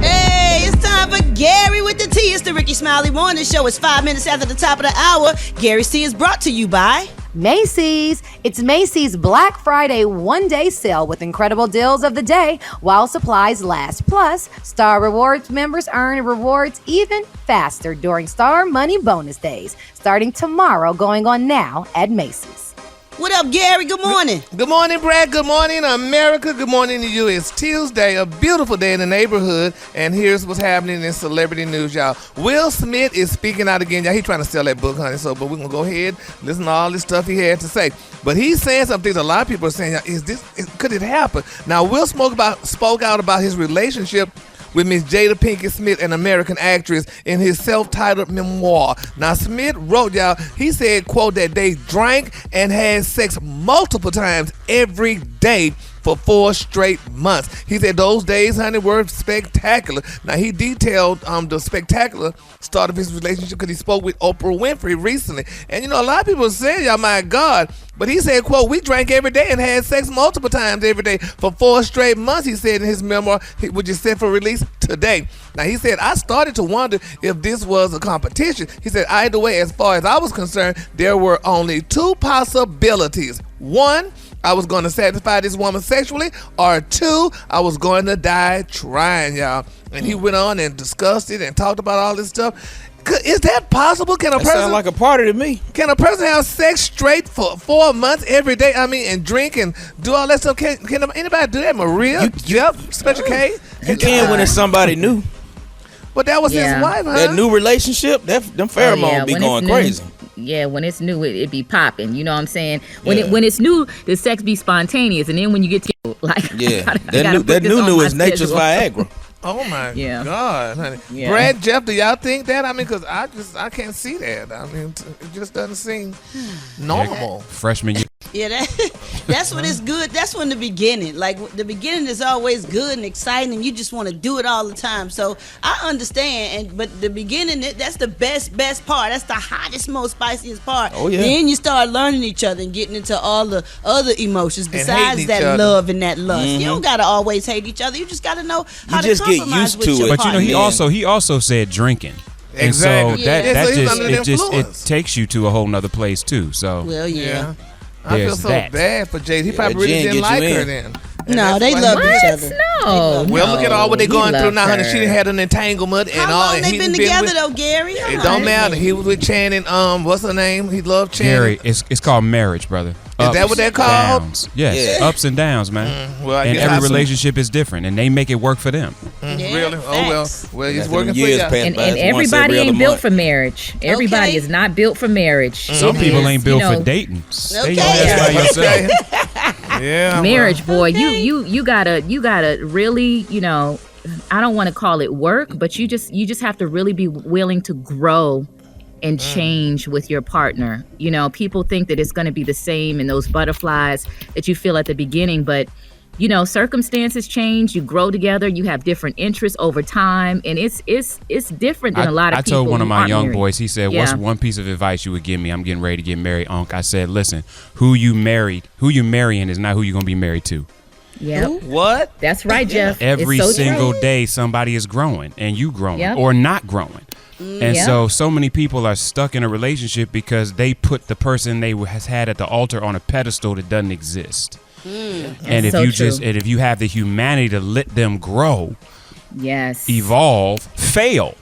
Hey, it's time for Gary with the T. It's the Rickey Smiley Morning Show. It's 5 minutes after the top of the hour. Gary's Tea is brought to you by Macy's. It's Macy's Black Friday one-day sale with incredible deals of the day while supplies last. Plus, Star Rewards members earn rewards even faster during Star Money Bonus Days, starting tomorrow, going on now at Macy's. What up, Gary? Good morning. Good morning, Brad. Good morning, America. Good morning to you. It's Tuesday, a beautiful day in the neighborhood, and here's what's happening in celebrity news, y'all. Will Smith is speaking out again, y'all. He's trying to sell that book, honey, but we're going to go ahead, listen to all this stuff he had to say. But he's saying some things a lot of people are saying, could it happen? Now, Will spoke out about his relationship with Miss Jada Pinkett Smith, an American actress, in his self-titled memoir. Now, Smith wrote, y'all, he said, quote, that they drank and had sex multiple times every day for 4 straight months. He said those days, honey, were spectacular. Now, he detailed the spectacular start of his relationship because he spoke with Oprah Winfrey recently. And, you know, a lot of people say, y'all, my God, but he said, quote, we drank every day and had sex multiple times every day for 4 straight months, he said in his memoir, which is set for release today. Now, he said, I started to wonder if this was a competition. He said, either way, as far as I was concerned, there were only 2 possibilities. 1, I was going to satisfy this woman sexually, or 2, I was going to die trying, y'all. And he went on and discussed it and talked about all this stuff. Is that possible? Can a person sound like a party to me? Can a person have sex straight for 4 months every day? I mean, and drink and do all that stuff? Can anybody do that? Maria, Jeff, Special K. You can when it's somebody new. But that was his wife, huh? That new relationship, them pheromones be going crazy. Yeah, when it's new, it be popping. You know what I'm saying? When it's new, the sex be spontaneous, and then when you get to that new is nature's Viagra. Oh my God, honey. Yeah. Brad, Jeff, do y'all think that? I mean, because I can't see that. I mean, it just doesn't seem normal. Freshman year. Yeah, that's when it's good. That's when the beginning. Like, the beginning is always good and exciting, and you just want to do it all the time. So I understand, but the beginning, that's the best part. That's the hottest, most spiciest part. Oh, yeah. Then you start learning each other and getting into all the other emotions besides that love and that lust. Mm-hmm. You don't got to always hate each other. You just got to know how to compromise with your But partner. you know, he also said drinking. Exactly. And so it takes you to a whole nother place too. So well, yeah. I feel so bad for Jade. He probably really didn't like her then. No, they love each other. No. Well, look at all what they going through now, honey. She done had an entanglement and all. How long they been together though, Gary? It don't matter. He was with Channing. What's her name? He loved Channing. Gary, it's called marriage, brother. Is that what they're called? Downs. Yes, ups and downs, man. Well, and every relationship is different, and they make it work for them. Really? Oh well, it's working for you. And everybody ain't built for marriage. Everybody is not built for marriage. Some people ain't built for dating. Stay your ass by yourself. Yeah, marriage, boy. You gotta really, you know, I don't want to call it work, but you just have to really be willing to grow and change with your partner. You know, people think that it's going to be the same and those butterflies that you feel at the beginning, but you know, circumstances change, you grow together, you have different interests over time, and it's different than a lot of people. I told one of my young married. boys, he said, what's one piece of advice you would give me? I'm getting ready to get married, Unc. I said, listen, who you marrying is not who you're going to be married to. Yep. What? That's right, Jeff. Every It's so single true. day, somebody is growing, and you growing Yep. or not growing. And Yep. so many people are stuck in a relationship because they put the person they has had at the altar on a pedestal that doesn't exist. And if so you true. if you have the humanity to let them grow, Yes. evolve, fail,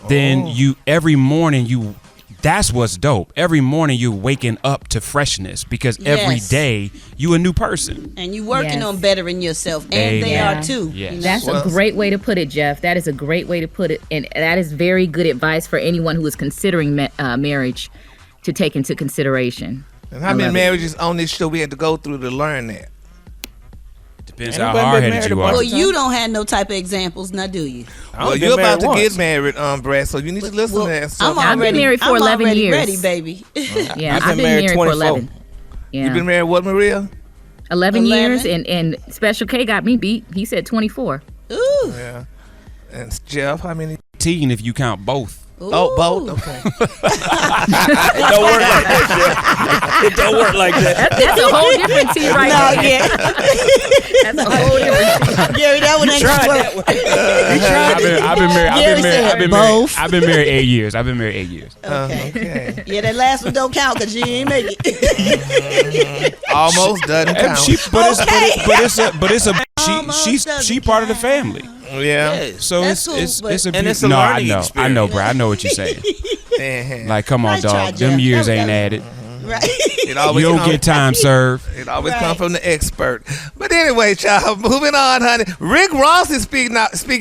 then every morning that's what's dope. Every morning you're waking up to freshness because every Yes. day you a new person. And you working Yes. on bettering yourself, and they Amen. are too. Yes. you know? That's a great way to put it, Jeff. That is a great way to put it. And that is very good advice for anyone who is considering marriage to take into consideration. And how many marriages on this show we had to go through to learn that? Depends how hard-headed you are. Well, you don't have no type of examples, now do you? Well, you're about to get married, Brad, so you need to listen to that. So I've been married for 11 years. Ready, baby. Yeah, I've been married for 11. Yeah. You've been married what, Maria? 11 years, and Special K got me beat. He said 24. Ooh. Yeah. And Jeff, how many? 18 if you count both. Oh, both? Okay. It don't work like that, Jeff. It don't work like that. That's a whole different tea right No, there. yeah. That's a whole different tea. Gary, that one ain't I've been married 8 years. Okay. Yeah, that last one don't count because you ain't make it. Almost doesn't count. She part of the family. Yeah. So That's it's cool, a and beauty. it's a No, I learning know. experience. I know, bro. I know what you're saying. Like, come on, I tried, dog. Them Jeff. years That ain't was- added. Right. It always You don't come- get time served. It always comes from the expert. But anyway, y'all, moving on, honey. Rick Ross is speaking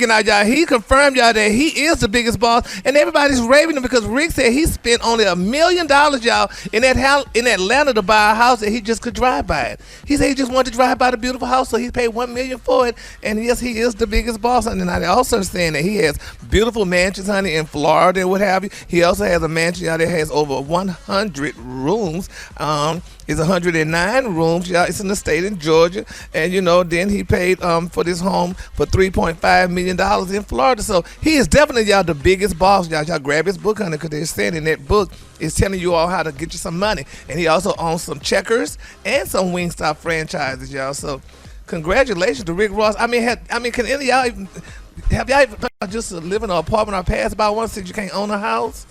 out, y'all. He confirmed, y'all, that he is the biggest boss, and everybody's raving him because Rick said he spent only $1 million, y'all, in Atlanta to buy a house that he just could drive by it. He said he just wanted to drive by the beautiful house, so he paid $1 million for it. And yes, he is the biggest boss. And I also saying that he has beautiful mansions, honey, in Florida and what have you. He also has a mansion, y'all, that has over 100 rooms. It's 109 rooms, y'all. It's in the state in Georgia, and then he paid for this home for $3.5 million in Florida. So he is definitely, y'all, the biggest boss, y'all. Y'all grab his book, honey, because they're saying in that book is telling you all how to get you some money. And he also owns some Checkers and some Wingstop franchises, y'all. So congratulations to Rick Ross. I mean, can any of y'all have y'all even just live in an apartment or pass by one since you can't own a house?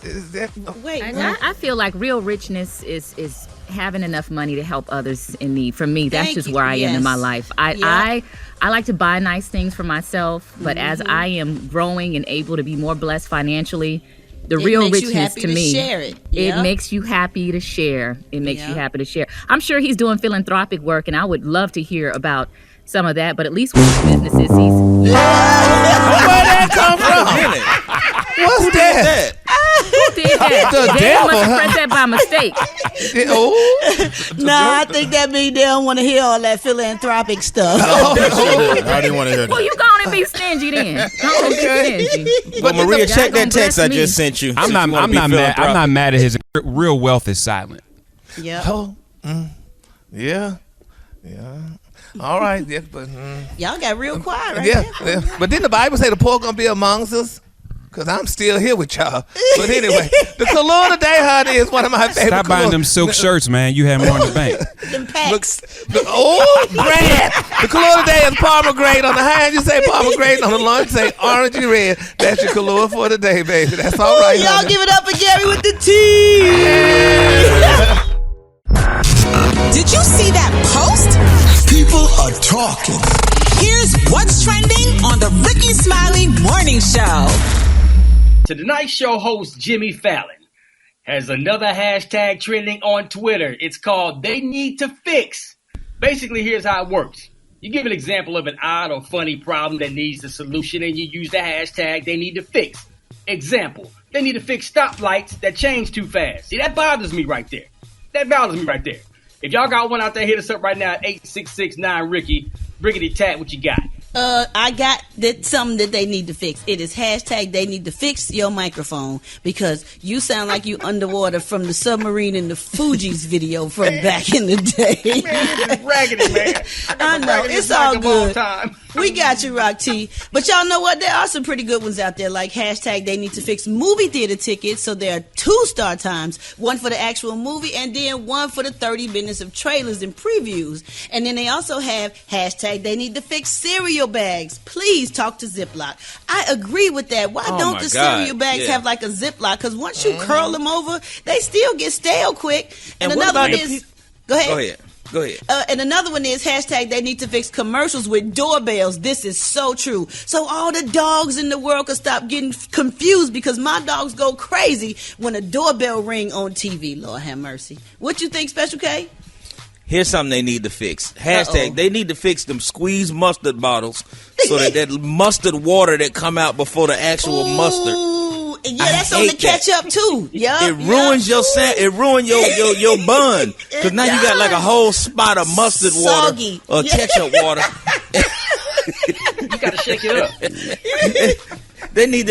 Is that Wait, I feel like real richness is having enough money to help others in need. For me, that's Thank just you. where I am in Yes. my life. I like to buy nice things for myself, but as I am growing and able to be more blessed financially, the It real makes you richness happy to to me, share it. it Yeah. makes you happy to share. It makes you happy to share. I'm sure he's doing philanthropic work, and I would love to hear about some of that. But at least with his businesses, he's. Where that come from? What's that? Who did that? The They devil, must have huh? pressed that by mistake. Nah, I think that means they don't want to hear all that philanthropic stuff. I didn't want to hear Well, that. you go on and be stingy then. Go on and be stingy. But Maria, God check gonna that text bless I me. just sent you. I'm not mad at his real wealth is silent. Yeah. Oh, yeah. All right, yeah, but Y'all got real quiet right yeah, there. yeah. But didn't the Bible say the poor gonna be amongst us? Cause I'm still here with y'all. But anyway, the cologne today, honey, is one of my favorite. Stop buying them silk shirts, man. You have more in the bank. Them packs. Brad, the cologne today is pomegranate. On the high end, you say pomegranate. On the low, you say orangey red. That's your cologne for today, baby. That's all right. Y'all honey. give it up for Gary with the tea. Did you see that post? People are talking. Here's what's trending on the Rickey Smiley Morning Show. So tonight's show host Jimmy Fallon has another hashtag trending on Twitter. It's called They Need to Fix. Basically, here's how it works. You give an example of an odd or funny problem that needs a solution, and you use the hashtag They Need to Fix. Example, they need to fix stoplights that change too fast. See, that bothers me right there. If y'all got one out there, hit us up right now at 866-9-RICKY. Brickety Tat, what you got? I got something that they need to fix. It is hashtag they need to fix your microphone because you sound like you underwater from the submarine in the Fugees video from back in the day. Man, this is raggedy, man. I know, it's all good. Time. We got you, Rock T. But y'all know what? There are some pretty good ones out there, like hashtag they need to fix movie theater tickets. So there are 2 start times, one for the actual movie and then one for the 30 minutes of trailers and previews. And then they also have hashtag they need to fix cereal bags. Please talk to Ziploc. I agree with that. Why don't the cereal bags have like a Ziploc? Because once you curl them over, they still get stale quick. And another one is... Go ahead. And another one is hashtag they need to fix commercials with doorbells. This is so true. So all the dogs in the world can stop getting confused because my dogs go crazy when a doorbell ring on TV. Lord have mercy. What you think, Special K? Here's something they need to fix. Hashtag they need to fix them squeezed mustard bottles so that mustard water that come out before the actual mustard. Yeah, that's on the ketchup too. Yeah, it ruins your your bun because now you got like a whole spot of mustard water or ketchup water. You got to shake it up. They need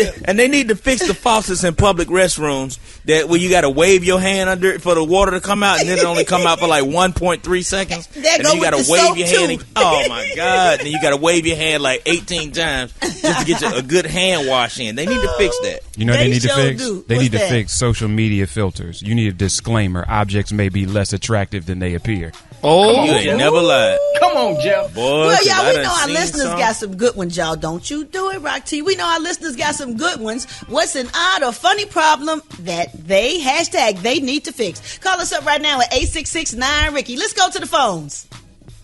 to fix the faucets in public restrooms that where you got to wave your hand under it for the water to come out, and then it only come out for like 1.3 seconds. And then you got to wave your hand. Oh my God! Then you got to wave your hand like 18 times just to get a good hand wash in. They need to fix that. You know they need to fix? They need to fix social media filters. You need a disclaimer. Objects may be less attractive than they appear. Oh, you ain't never lied. Come on, Jeff. Boy, well, y'all, we know our listeners got some good ones, y'all. Don't you do it, Rock T. We know our listeners got some good ones. What's an odd or funny problem that they need to fix? Call us up right now at 866-9-RICKY. Let's go to the phones.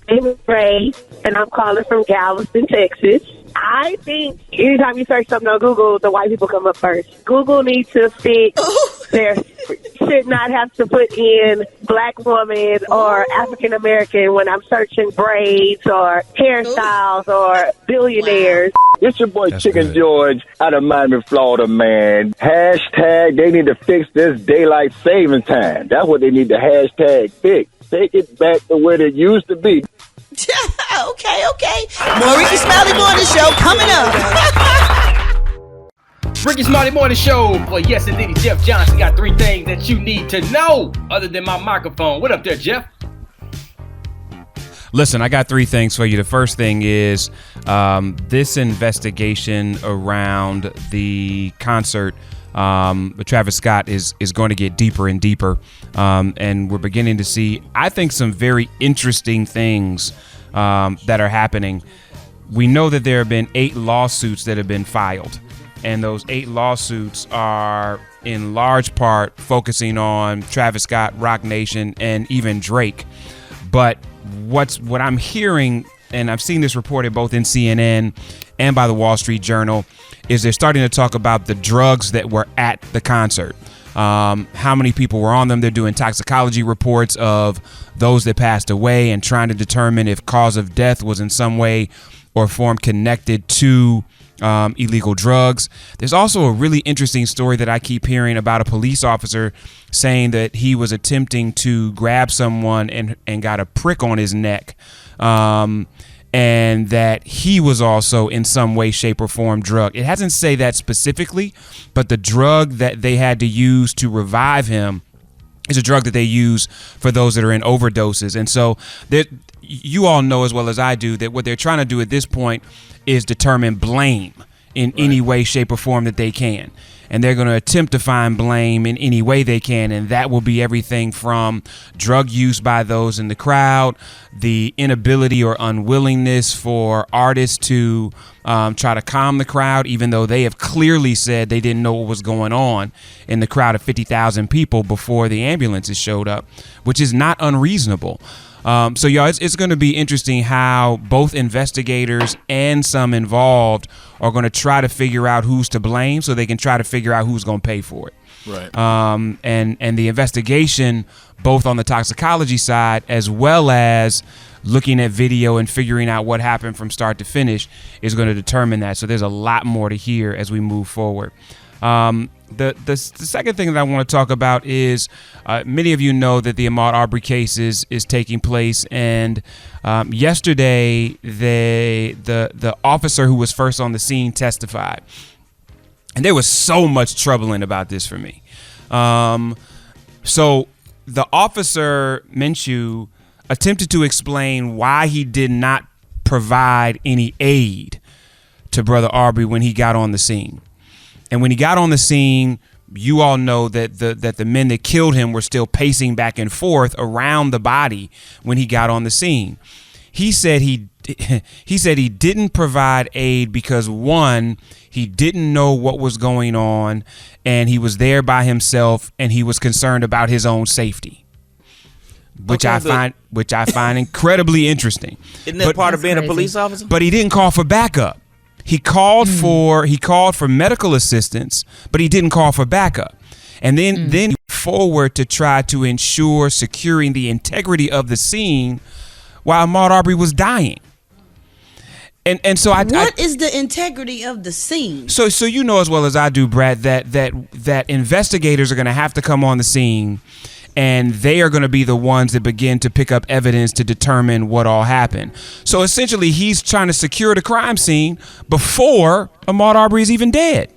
I'm Ray, and I'm calling from Galveston, Texas. I think anytime you search something on Google, the white people come up first. Google needs to fix their should not have to put in black woman or African American when I'm searching braids or hairstyles or billionaires. It's your boy Chicken George out of Miami, Florida, man. Hashtag they need to fix this daylight savings time. That's what they need to hashtag fix. Take it back to where it used to be. Okay. More Rickey Smiley Morning Show coming up. Rickey Smiley Morning Show. Well, yes, indeed, Jeff Johnson got 3 things that you need to know other than my microphone. What up there, Jeff? Listen, I got 3 things for you. The first thing is this investigation around the concert with Travis Scott is going to get deeper and deeper. And we're beginning to see, I think, some very interesting things that are happening. We know that there have been 8 lawsuits that have been filed. And those 8 lawsuits are in large part focusing on Travis Scott, Roc Nation, and even Drake. But what I'm hearing, and I've seen this reported both in CNN and by the Wall Street Journal, is they're starting to talk about the drugs that were at the concert. How many people were on them. They're doing toxicology reports of those that passed away and trying to determine if cause of death was in some way or form connected to illegal drugs. There's also a really interesting story that I keep hearing about a police officer saying that he was attempting to grab someone and got a prick on his neck. And that he was also in some way, shape, or form drugged. It hasn't say that specifically, but the drug that they had to use to revive him is a drug that they use for those that are in overdoses. And so you all know as well as I do that what they're trying to do at this point is determine blame in any way, shape, or form that they can. And they're going to attempt to find blame in any way they can. And that will be everything from drug use by those in the crowd, the inability or unwillingness for artists to try to calm the crowd, even though they have clearly said they didn't know what was going on in the crowd of 50,000 people before the ambulances showed up, which is not unreasonable. So, y'all, it's going to be interesting how both investigators and some involved are going to try to figure out who's to blame so they can try to figure out who's going to pay for it. Right. And the investigation, both on the toxicology side as well as looking at video and figuring out what happened from start to finish, is going to determine that. So there's a lot more to hear as we move forward. The second thing that I want to talk about is many of you know that the Ahmaud Arbery case is taking place, and yesterday the officer who was first on the scene testified, and there was so much troubling about this for me. So the officer, Minshew, attempted to explain why he did not provide any aid to Brother Arbery when he got on the scene. And when he got on the scene, you all know that the men that killed him were still pacing back and forth around the body when he got on the scene. He said he didn't provide aid because, one, he didn't know what was going on, and he was there by himself, and he was concerned about his own safety, which I find incredibly interesting. Isn't that part of being a police officer? But he didn't call for backup. He called for medical assistance, but he didn't call for backup. And then he forward to try to ensure securing the integrity of the scene while Ahmaud Arbery was dying. And so what is the integrity of the scene? So you know as well as I do, Brad, that investigators are going to have to come on the scene, and they are going to be the ones that begin to pick up evidence to determine what all happened. So essentially, he's trying to secure the crime scene before Ahmaud Arbery is even dead.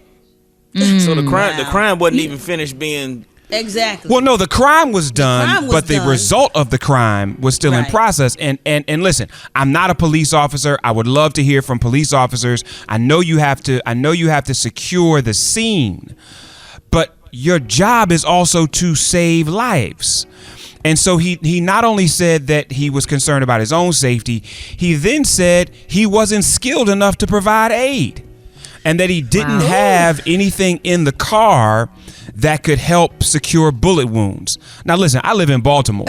So the crime wasn't even finished being. Exactly. Well, no, the crime was done, but the result of the crime was still in process. And listen, I'm not a police officer. I would love to hear from police officers. I know you have to secure the scene, but your job is also to save lives. And so he not only said that he was concerned about his own safety, he then said he wasn't skilled enough to provide aid, and that he didn't have anything in the car that could help secure bullet wounds. Now, listen, I live in Baltimore.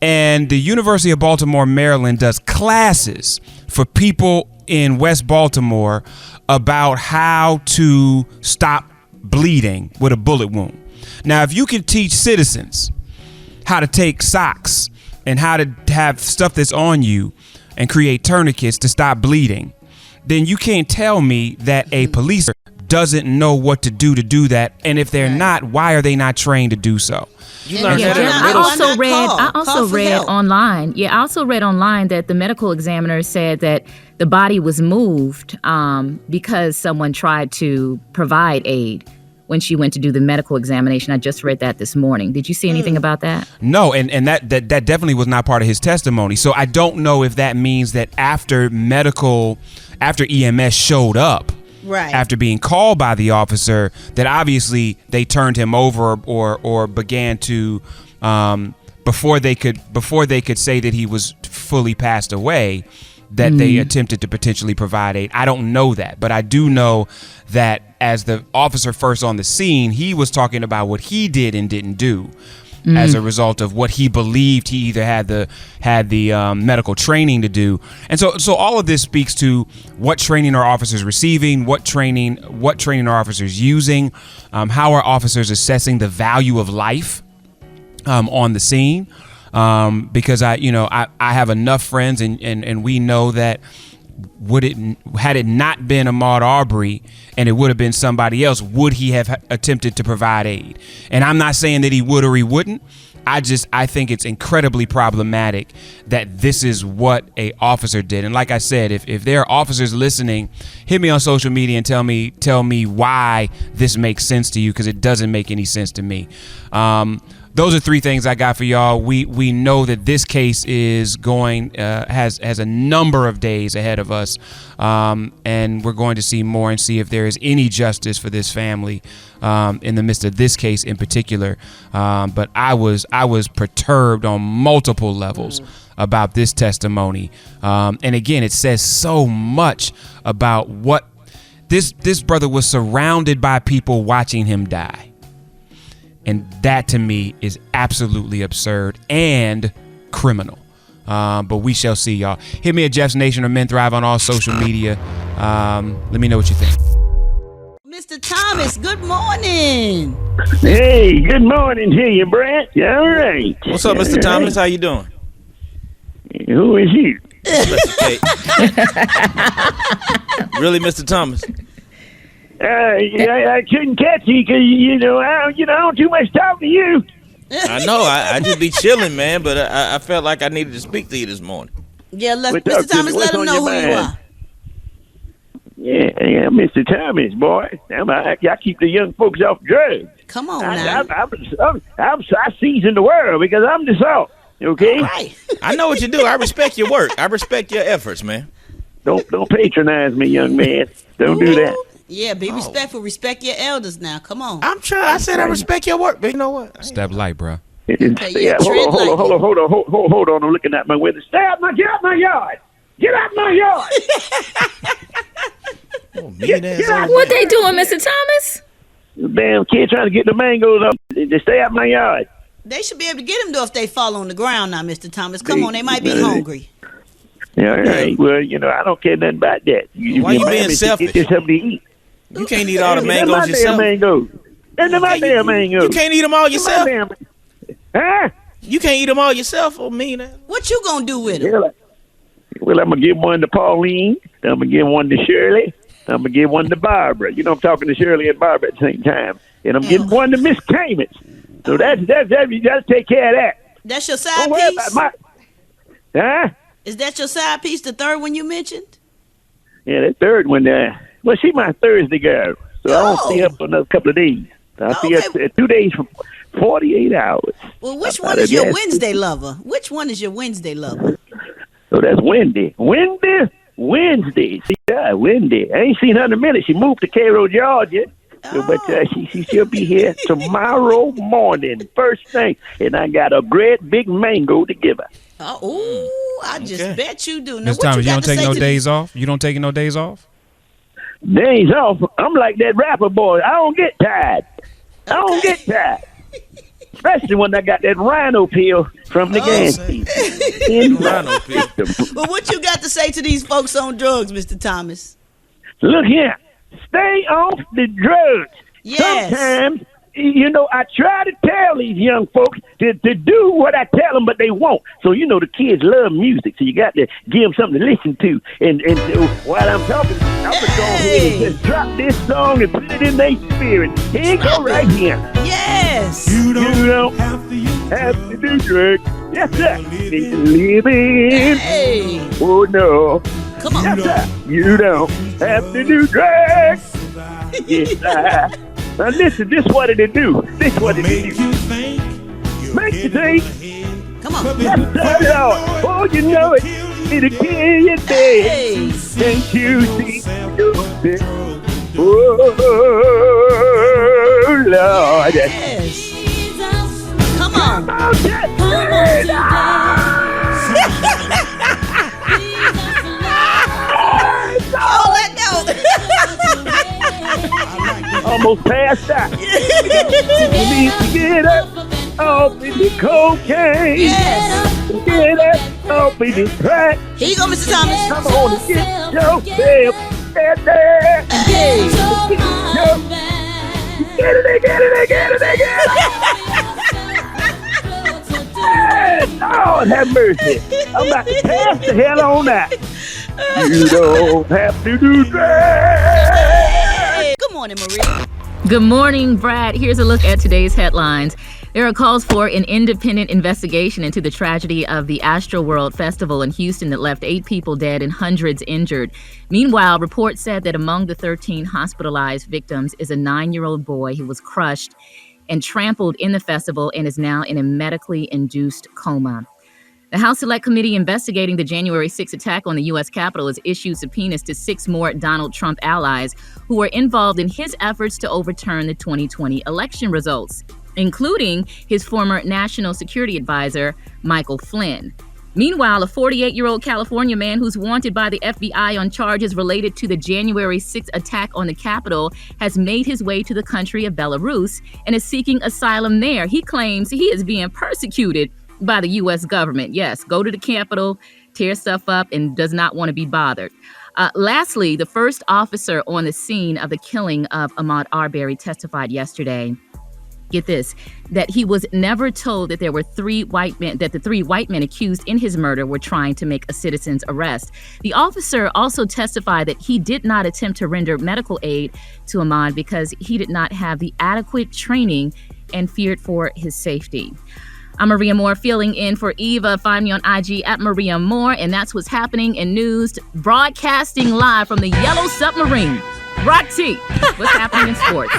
And the University of Baltimore, Maryland does classes for people in West Baltimore about how to stop bleeding with a bullet wound. Now, if you can teach citizens how to take socks and how to have stuff that's on you and create tourniquets to stop bleeding, then you can't tell me that a police doesn't know what to do that. And if they're not, why are they not trained to do so? I also read online that the medical examiner said that the body was moved because someone tried to provide aid when she went to do the medical examination. I just read that this morning. Did you see anything about that? No, and that definitely was not part of his testimony. So I don't know if that means that after EMS showed up, after being called by the officer, that obviously they turned him over or began to before they could say that he was fully passed away, that they attempted to potentially provide aid. I don't know that, but I do know that as the officer first on the scene, he was talking about what he did and didn't do as a result of what he believed he either had the medical training to do. And so all of this speaks to what training are officers receiving, what training are officers using, how are officers assessing the value of life on the scene. Because I have enough friends and we know that had it not been Ahmaud Arbery and it would have been somebody else, would he have attempted to provide aid? And I'm not saying that he would or he wouldn't. I think it's incredibly problematic that this is what a officer did. And like I said, if there are officers listening, hit me on social media and tell me why this makes sense to you, because it doesn't make any sense to me. Those are three things I got for y'all. We know that this case is has a number of days ahead of us, and we're going to see more and see if there is any justice for this family in the midst of this case in particular. But I was perturbed on multiple levels about this testimony, and again, it says so much about what this brother was surrounded by people watching him die. And that to me is absolutely absurd and criminal. But we shall see, y'all. Hit me at Jeff's Nation or Men Thrive on all social media. Let me know what you think. Mr. Thomas, good morning. Hey, good morning to you, Brent. All right. What's up, Mr. Thomas? How you doing? Who is you? Really, Mr. Thomas? I couldn't catch you because I don't too much talk to you. I know. I just be chilling, man. But I felt like I needed to speak to you this morning. Yeah, Mr. Thomas, let them know who you are. Yeah, Mr. Thomas, boy. I keep the young folks off drugs. Come on now. I season the world because I'm the salt. Okay. Right. I know what you do. I respect your work. I respect your efforts, man. Don't patronize me, young man. Don't do that. Yeah, be respectful. Respect your elders now. Come on. I'm trying. I said I respect your work, but you know what? Step light, bro. Yeah, hold on. I'm looking at my window. Get out my yard. Get out my yard. What they doing, Mr. Thomas? Damn kid trying to get the mangoes up. They stay out my yard. They should be able to get them, though, if they fall on the ground now, Mr. Thomas. Come on, they might be hungry. Yeah, all right. Well, I don't care nothing about that. Why you being selfish? Get something to eat. You can't eat all the mangoes yourself. That's my damn mangoes. You can't eat them all yourself. Huh? You can't eat them all yourself, or me? What you gonna do with them? Well, I'm gonna give one to Pauline. I'm gonna give one to Shirley. I'm gonna give one to Barbara. I'm talking to Shirley and Barbara at the same time, and I'm giving one to Miss Camus. So that's you gotta take care of that. That's your side Don't worry piece. about huh? Is that your side piece? The third one you mentioned? Yeah, that third one there. Well, she my Thursday girl, so I won't see her for another couple of days. I'll see her 2 days from 48 hours. Well, which one is your Wednesday lover? Which one is your Wednesday lover? So that's Wendy. Wednesday. See, Wendy. I ain't seen her in a minute. She moved to Cairo, Georgia. So, but she'll be here tomorrow morning, first thing. And I got a great big mango to give her. I just bet you do. Now, Miss Thomas, you don't take no days off? You don't take no days off? Days off? I'm like that rapper boy. I don't get tired. I don't get tired. Especially when I got that rhino pill from the gas station. Rhino pill. Well, what you got to say to these folks on drugs, Mr. Thomas? Look here. Stay off the drugs. Yes. Sometimes, I try to tell these young folks to do what I tell them, but they won't. So, the kids love music, so you got to give them something to listen to. And while I'm talking, I'm going to go ahead and just drop this song and put it in their spirit. Here you go right here. Yes. You don't have to do drugs. Yes, sir. Living. Hey. Oh, no. Come on. Yes, sir. You don't have to do drugs. Yes, sir. Now listen, this what it do. This what it do. Make you think. Come on. Yes, sir. Oh, you know it. It'll kill you dead. Hey. Can't you see yourself? Oh, Lord. Yes. Come on. Come on, Oh, let go. Almost passed out. You need to get up off of the cocaine. Yes. Get up off of the crack. Here you go, Mr. Thomas. Come on and get yourself there. Hey. Get it. Hey, Lord have mercy. I'm about to pass the hell on that. You don't have to do that. Good morning, Maria. Good morning, Brad. Here's a look at today's headlines. There are calls for an independent investigation into the tragedy of the Astroworld Festival in Houston that left 8 people dead and hundreds injured. Meanwhile, reports said that among the 13 hospitalized victims is a 9-year-old boy who was crushed and trampled in the festival and is now in a medically induced coma. The House Select Committee investigating the January 6 attack on the U.S. Capitol has issued subpoenas to 6 more Donald Trump allies who were involved in his efforts to overturn the 2020 election results, including his former national security advisor, Michael Flynn. Meanwhile, a 48-year-old California man who's wanted by the FBI on charges related to the January 6 attack on the Capitol has made his way to the country of Belarus and is seeking asylum there. He claims he is being persecuted by the U.S. government. Yes, go to the Capitol, tear stuff up, and does not want to be bothered. Lastly, the first officer on the scene of the killing of Ahmaud Arbery testified yesterday. Get this, that he was never told that there were 3 white men, that the 3 white men accused in his murder were trying to make a citizen's arrest. The officer also testified that he did not attempt to render medical aid to Ahmaud because he did not have the adequate training and feared for his safety. I'm Maria Moore filling in for Eva. Find me on IG at Maria Moore, and that's what's happening in news, broadcasting live from the Yellow Submarine. Rock T, what's happening in sports?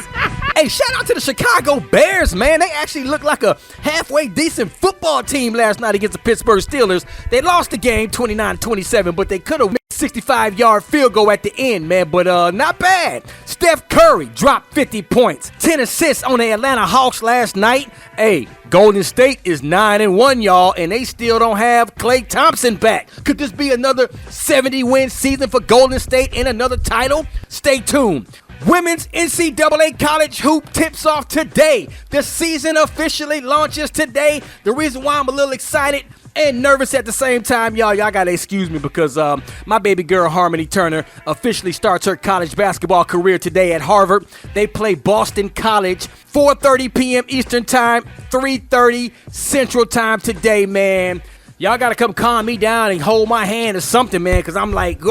Hey, shout out to the Chicago Bears, man. They actually looked like a halfway decent football team last night against the Pittsburgh Steelers. They lost the game 29-27, but they could have made a 65-yard field goal at the end, man. But not bad. Steph Curry dropped 50 points, 10 assists on the Atlanta Hawks last night. Hey, Golden State is 9-1, y'all, and they still don't have Klay Thompson back. Could this be another 70-win season for Golden State and another title? Stay tuned. Women's NCAA college hoop tips off today. The season officially launches today. The reason why I'm a little excited and nervous at the same time, y'all gotta excuse me because my baby girl Harmony Turner officially starts her college basketball career today at Harvard. They play Boston College, 4:30 p.m. Eastern Time, 3:30 Central Time today, man. Y'all gotta come calm me down and hold my hand or something, man, because I'm like,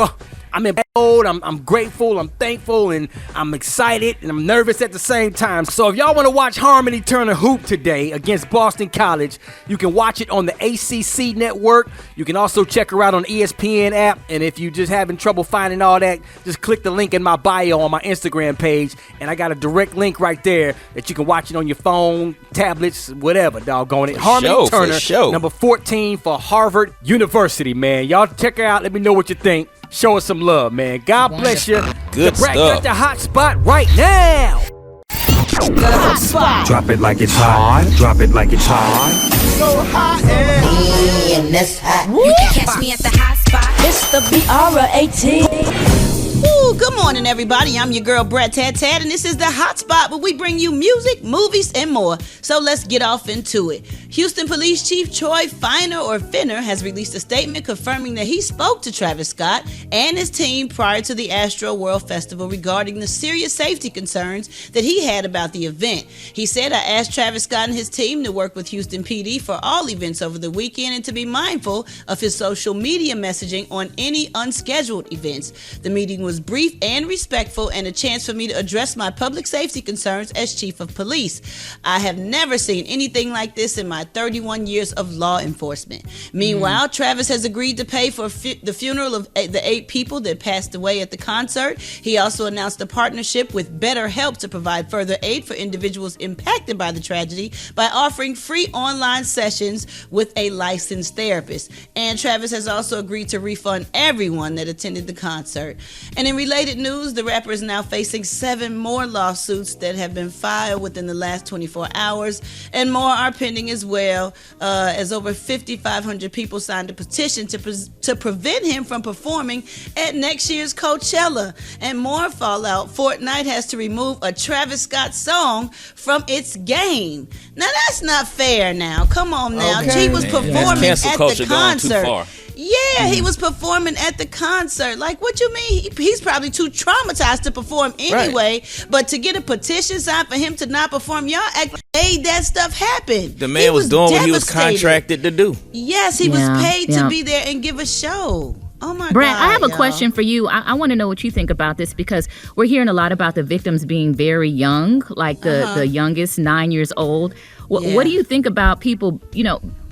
I'm in mode, I'm grateful, I'm thankful, and I'm excited, and I'm nervous at the same time. So if y'all want to watch Harmony Turner hoop today against Boston College, you can watch it on the ACC network. You can also check her out on the ESPN app, and if you're just having trouble finding all that, just click the link in my bio on my Instagram page, and I got a direct link right there that you can watch it on your phone, tablets, whatever, doggone it. Harmony Turner, number 14 for Harvard University, man. Y'all check her out. Let me know what you think. Show us some love, man. God bless you. Good Brad stuff. got the hot spot right now. The hot spot. Drop it like it's hot. Drop it like it's hot. So hot and that's hot. You can catch me at the hot spot. It's the BR18. Woo, good morning, everybody. I'm your girl, Brad Tad, and this is the Hot Spot, where we bring you music, movies, and more. So let's get off into it. Houston Police Chief Troy Finner has released a statement confirming that he spoke to Travis Scott and his team prior to the Astro World Festival regarding the serious safety concerns that he had about the event. He said, I asked Travis Scott and his team to work with Houston PD for all events over the weekend and to be mindful of his social media messaging on any unscheduled events. The meeting was brief and respectful and a chance for me to address my public safety concerns as chief of police. I have never seen anything like this in my 31 years of law enforcement. Meanwhile, Travis has agreed to pay for the funeral of the 8 people that passed away at the concert. He also announced a partnership with BetterHelp to provide further aid for individuals impacted by the tragedy by offering free online sessions with a licensed therapist. And Travis has also agreed to refund everyone that attended the concert. And in related news, the rapper is now facing 7 more lawsuits that have been filed within the last 24 hours, and more are pending as well, as over 5,500 people signed a petition to prevent him from performing at next year's Coachella. And more fallout, Fortnite has to remove a Travis Scott song from its game. Now that's not fair now. Come on now. Okay. He was performing at the concert. Yeah, he Mm-hmm. was performing at the concert. Like, what you mean? He's probably too traumatized to perform anyway. Right. But to get a petition signed for him to not perform, y'all act like made that stuff happen. The man was doing what he was contracted to do. Yes, he was paid to be there and give a show. Oh my Brad, God, I have a question for you. I want to know what you think about this because we're hearing a lot about the victims being very young, like the youngest, 9 years old. What do you think about people,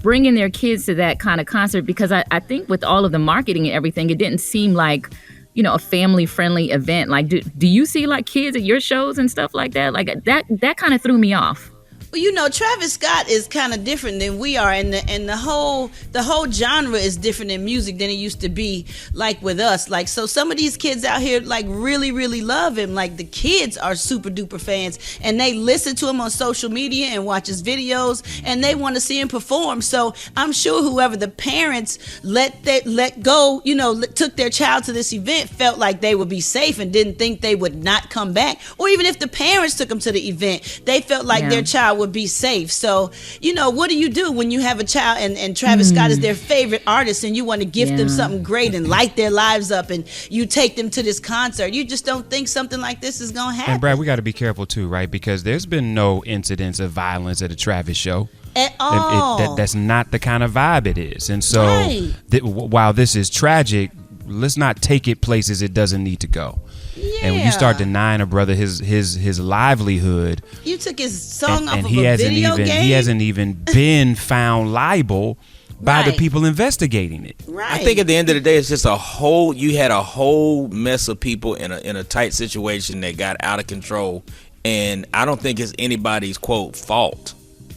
bringing their kids to that kind of concert? Because I think with all of the marketing and everything, it didn't seem like, a family-friendly event. Like, do you see like kids at your shows and stuff like that? Like that kind of threw me off. Well, Travis Scott is kind of different than we are, and the whole genre is different in music than it used to be, like with us. Like, so some of these kids out here like really, really love him. Like the kids are super duper fans, and they listen to him on social media and watch his videos, and they want to see him perform. So I'm sure whoever the parents let go, took their child to this event, felt like they would be safe and didn't think they would not come back. Or even if the parents took them to the event, they felt like their child would be safe. So, what do you do when you have a child and Travis Scott is their favorite artist and you want to gift them something great and light their lives up and you take them to this concert? You just don't think something like this is going to happen. And Brad, we got to be careful too, right? Because there's been no incidents of violence at a Travis show. At all. That's not the kind of vibe it is. And so while this is tragic, let's not take it places it doesn't need to go. Yeah. And when you start denying a brother his livelihood, you took his song off of he a hasn't video even game? he hasn't even been found liable by the people investigating it. Right. I think at the end of the day, it's just you had a whole mess of people in a tight situation that got out of control And I don't think it's anybody's, quote, fault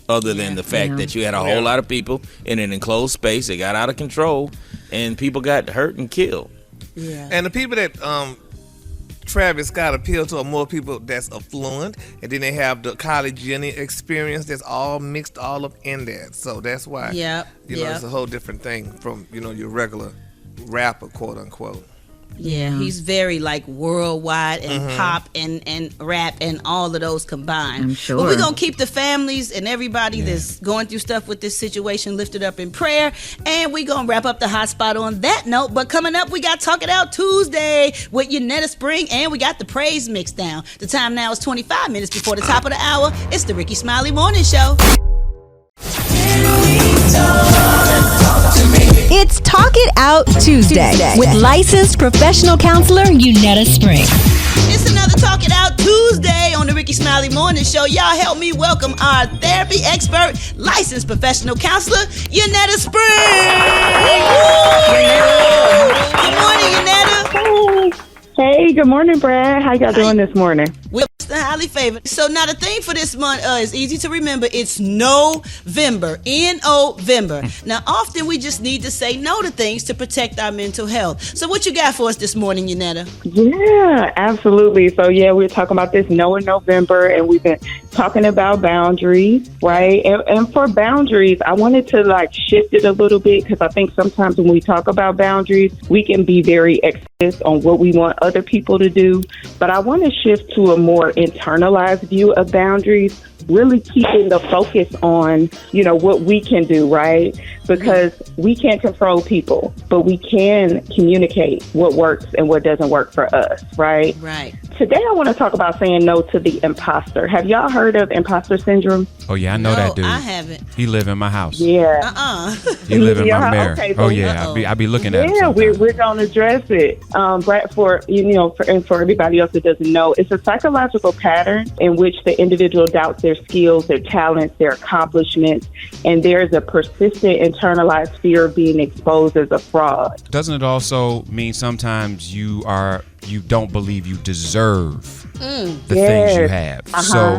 other than the fact that you had a whole lot of people in an enclosed space. It got out of control, and people got hurt and killed. Yeah. And the people that Travis Scott appealed to are more people that's affluent, and then they have the college uni experience that's all mixed all up in there. So that's why, you know, it's a whole different thing from, you know, your regular rapper, quote unquote. Yeah, he's very like worldwide and pop and rap and all of those combined. I'm sure. But we're going to keep the families and everybody that's going through stuff with this situation lifted up in prayer. And we're going to wrap up the hot spot on that note. But coming up, we got Talk It Out Tuesday with Yanetta Spring, and we got the praise mix down. The time now is 25 minutes before the top of the hour. It's the Rickey Smiley Morning Show. It's Talk It Out Tuesday with licensed professional counselor Yanetta Spring. It's another Talk It Out Tuesday on the Rickey Smiley Morning Show. Y'all help me welcome our therapy expert, licensed professional counselor, Yanetta Spring. Good morning, Yanetta. Hey, good morning, Brad. How y'all doing this morning? We're highly favored. So now the theme for this month is easy to remember. It's November. N-O-Vember. Now often we just need to say no to things to protect our mental health. So what you got for us this morning, Yanetta? Yeah, absolutely. So yeah, we're talking about this No in November, and we've been talking about boundaries, right? And for boundaries, I wanted to like shift it a little bit, because I think sometimes when we talk about boundaries, we can be very explicit on what we want other people to do. But I want to shift to a more internalized view of boundaries, really keeping the focus on, you know, what we can do, right? Because we can't control people, but we can communicate what works and what doesn't work for us, right? Right. Today I want to talk about saying no to the imposter. Have y'all heard of imposter syndrome? Oh, yeah, I know that dude. I haven't. He live in my house. Yeah. He live in my mirror. Okay, oh, yeah, I be looking at him. Yeah, we're going to address it. Brad, for everybody else that doesn't know, it's a psychological pattern in which the individual doubts their skills, their talents, their accomplishments, and there's a persistent internalized fear of being exposed as a fraud. Doesn't it also mean sometimes you don't believe you deserve the things you have?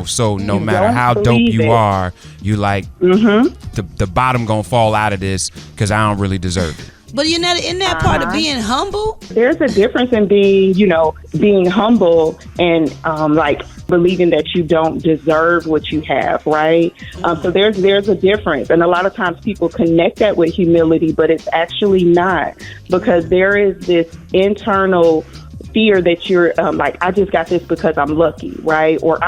So no matter how dope you are, you like the bottom gonna fall out of this because I don't really deserve it. But you're not in that part of being humble. There's a difference in being humble and like believing that you don't deserve what you have, right? So there's a difference, and a lot of times people connect that with humility, but it's actually not, because there is this internal fear that you're like, I just got this because I'm lucky, right? Or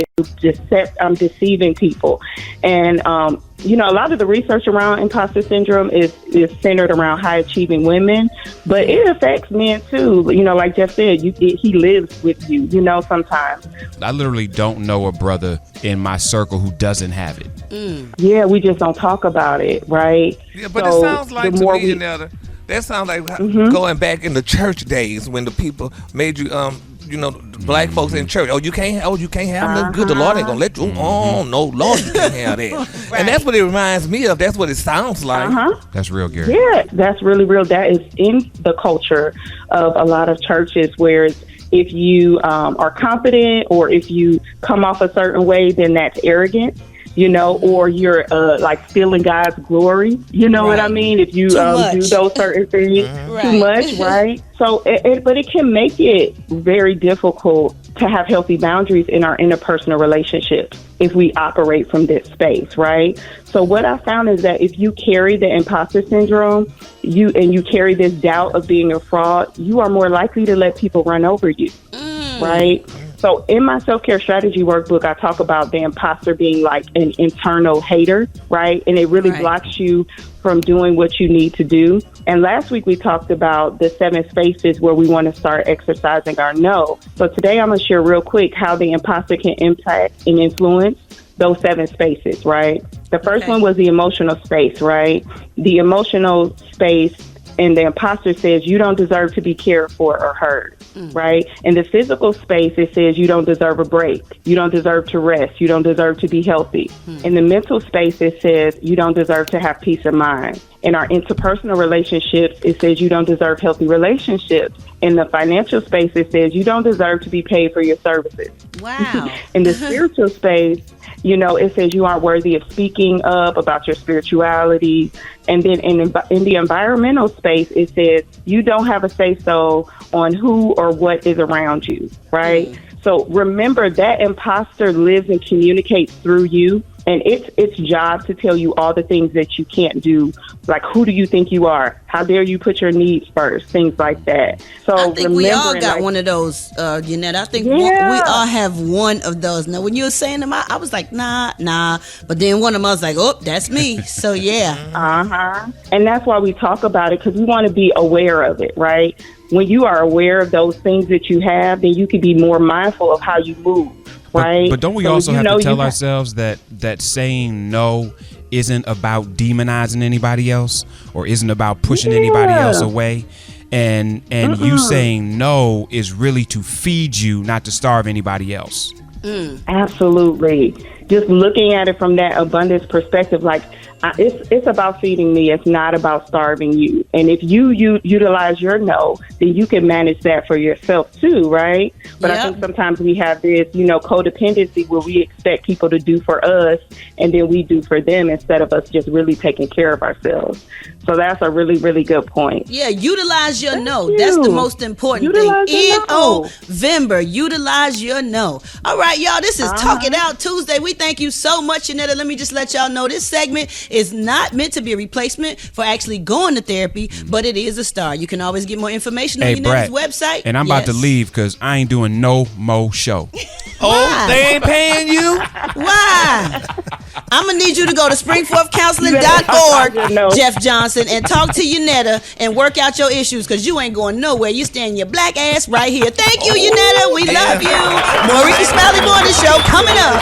I'm deceiving people. And a lot of the research around imposter syndrome is centered around high achieving women, but it affects men too. Like Jeff said, he lives with you, sometimes. I literally don't know a brother in my circle who doesn't have it. Yeah, we just don't talk about it, right? Yeah, but it sounds like to me, that sounds like going back in the church days when the people made you, black folks in church. You can't have nothing good. The Lord ain't gonna let you. Oh no, Lord, you can't have that. Right. And that's what it reminds me of. That's what it sounds like. That's real, Gary. Yeah, that's really real. That is in the culture of a lot of churches, where if you are confident or if you come off a certain way, then that's arrogant. Or you're like stealing God's glory. You know what I mean? If you do those certain things too much, right? So, but it can make it very difficult to have healthy boundaries in our interpersonal relationships if we operate from this space, right? So what I found is that if you carry the imposter syndrome, you carry this doubt of being a fraud, you are more likely to let people run over you, right? So in my self-care strategy workbook, I talk about the imposter being like an internal hater, right? And it really blocks you from doing what you need to do. And last week we talked about the 7 spaces where we want to start exercising our no. So today I'm going to share real quick how the imposter can impact and influence those 7 spaces, right? The first one was the emotional space, right? The emotional space, and the imposter says you don't deserve to be cared for or heard, right? In the physical space, it says you don't deserve a break. You don't deserve to rest. You don't deserve to be healthy. In the mental space, it says you don't deserve to have peace of mind. In our interpersonal relationships, it says you don't deserve healthy relationships. In the financial space, it says you don't deserve to be paid for your services. Wow. In the spiritual space, it says you aren't worthy of speaking up about your spirituality. And then in the environmental space, it says you don't have a say-so on who or what is around you, right? So remember that imposter lives and communicates through you. And it's its job to tell you all the things that you can't do. Like, who do you think you are? How dare you put your needs first? Things like that. So I think we all got one of those, Yanette. I think we all have one of those. Now, when you were saying them, I was like, nah. But then one of them, I was like, oh, that's me. So, yeah. And that's why we talk about it, because we want to be aware of it, right? When you are aware of those things that you have, then you can be more mindful of how you move. Right. But don't we also have to tell ourselves that saying no isn't about demonizing anybody else or isn't about pushing anybody else away? And you saying no is really to feed you, not to starve anybody else. Absolutely. Just looking at it from that abundance perspective, like it's about feeding me. It's not about starving you. And if you utilize your no, then you can manage that for yourself too, right? But I think sometimes we have this, codependency where we expect people to do for us and then we do for them instead of us just really taking care of ourselves. So that's a really, really good point. Yeah, utilize your no. That's the most important thing. November, utilize your no. All right, y'all, this is Talk It Out Tuesday. We thank you so much, Yanetta. Let me just let y'all know this segment is not meant to be a replacement for actually going to therapy, but it is a start. You can always get more information on Yanetta's website. And I'm about to leave because I ain't doing no more show. They ain't paying you? Why? I'm going to need you to go to springforthcounseling.org, Jeff Johnson, and talk to Yanetta and work out your issues because you ain't going nowhere. You stand your black ass right here. Thank you, Yanetta. We love you. More Rickey Smiley Morning Show coming up.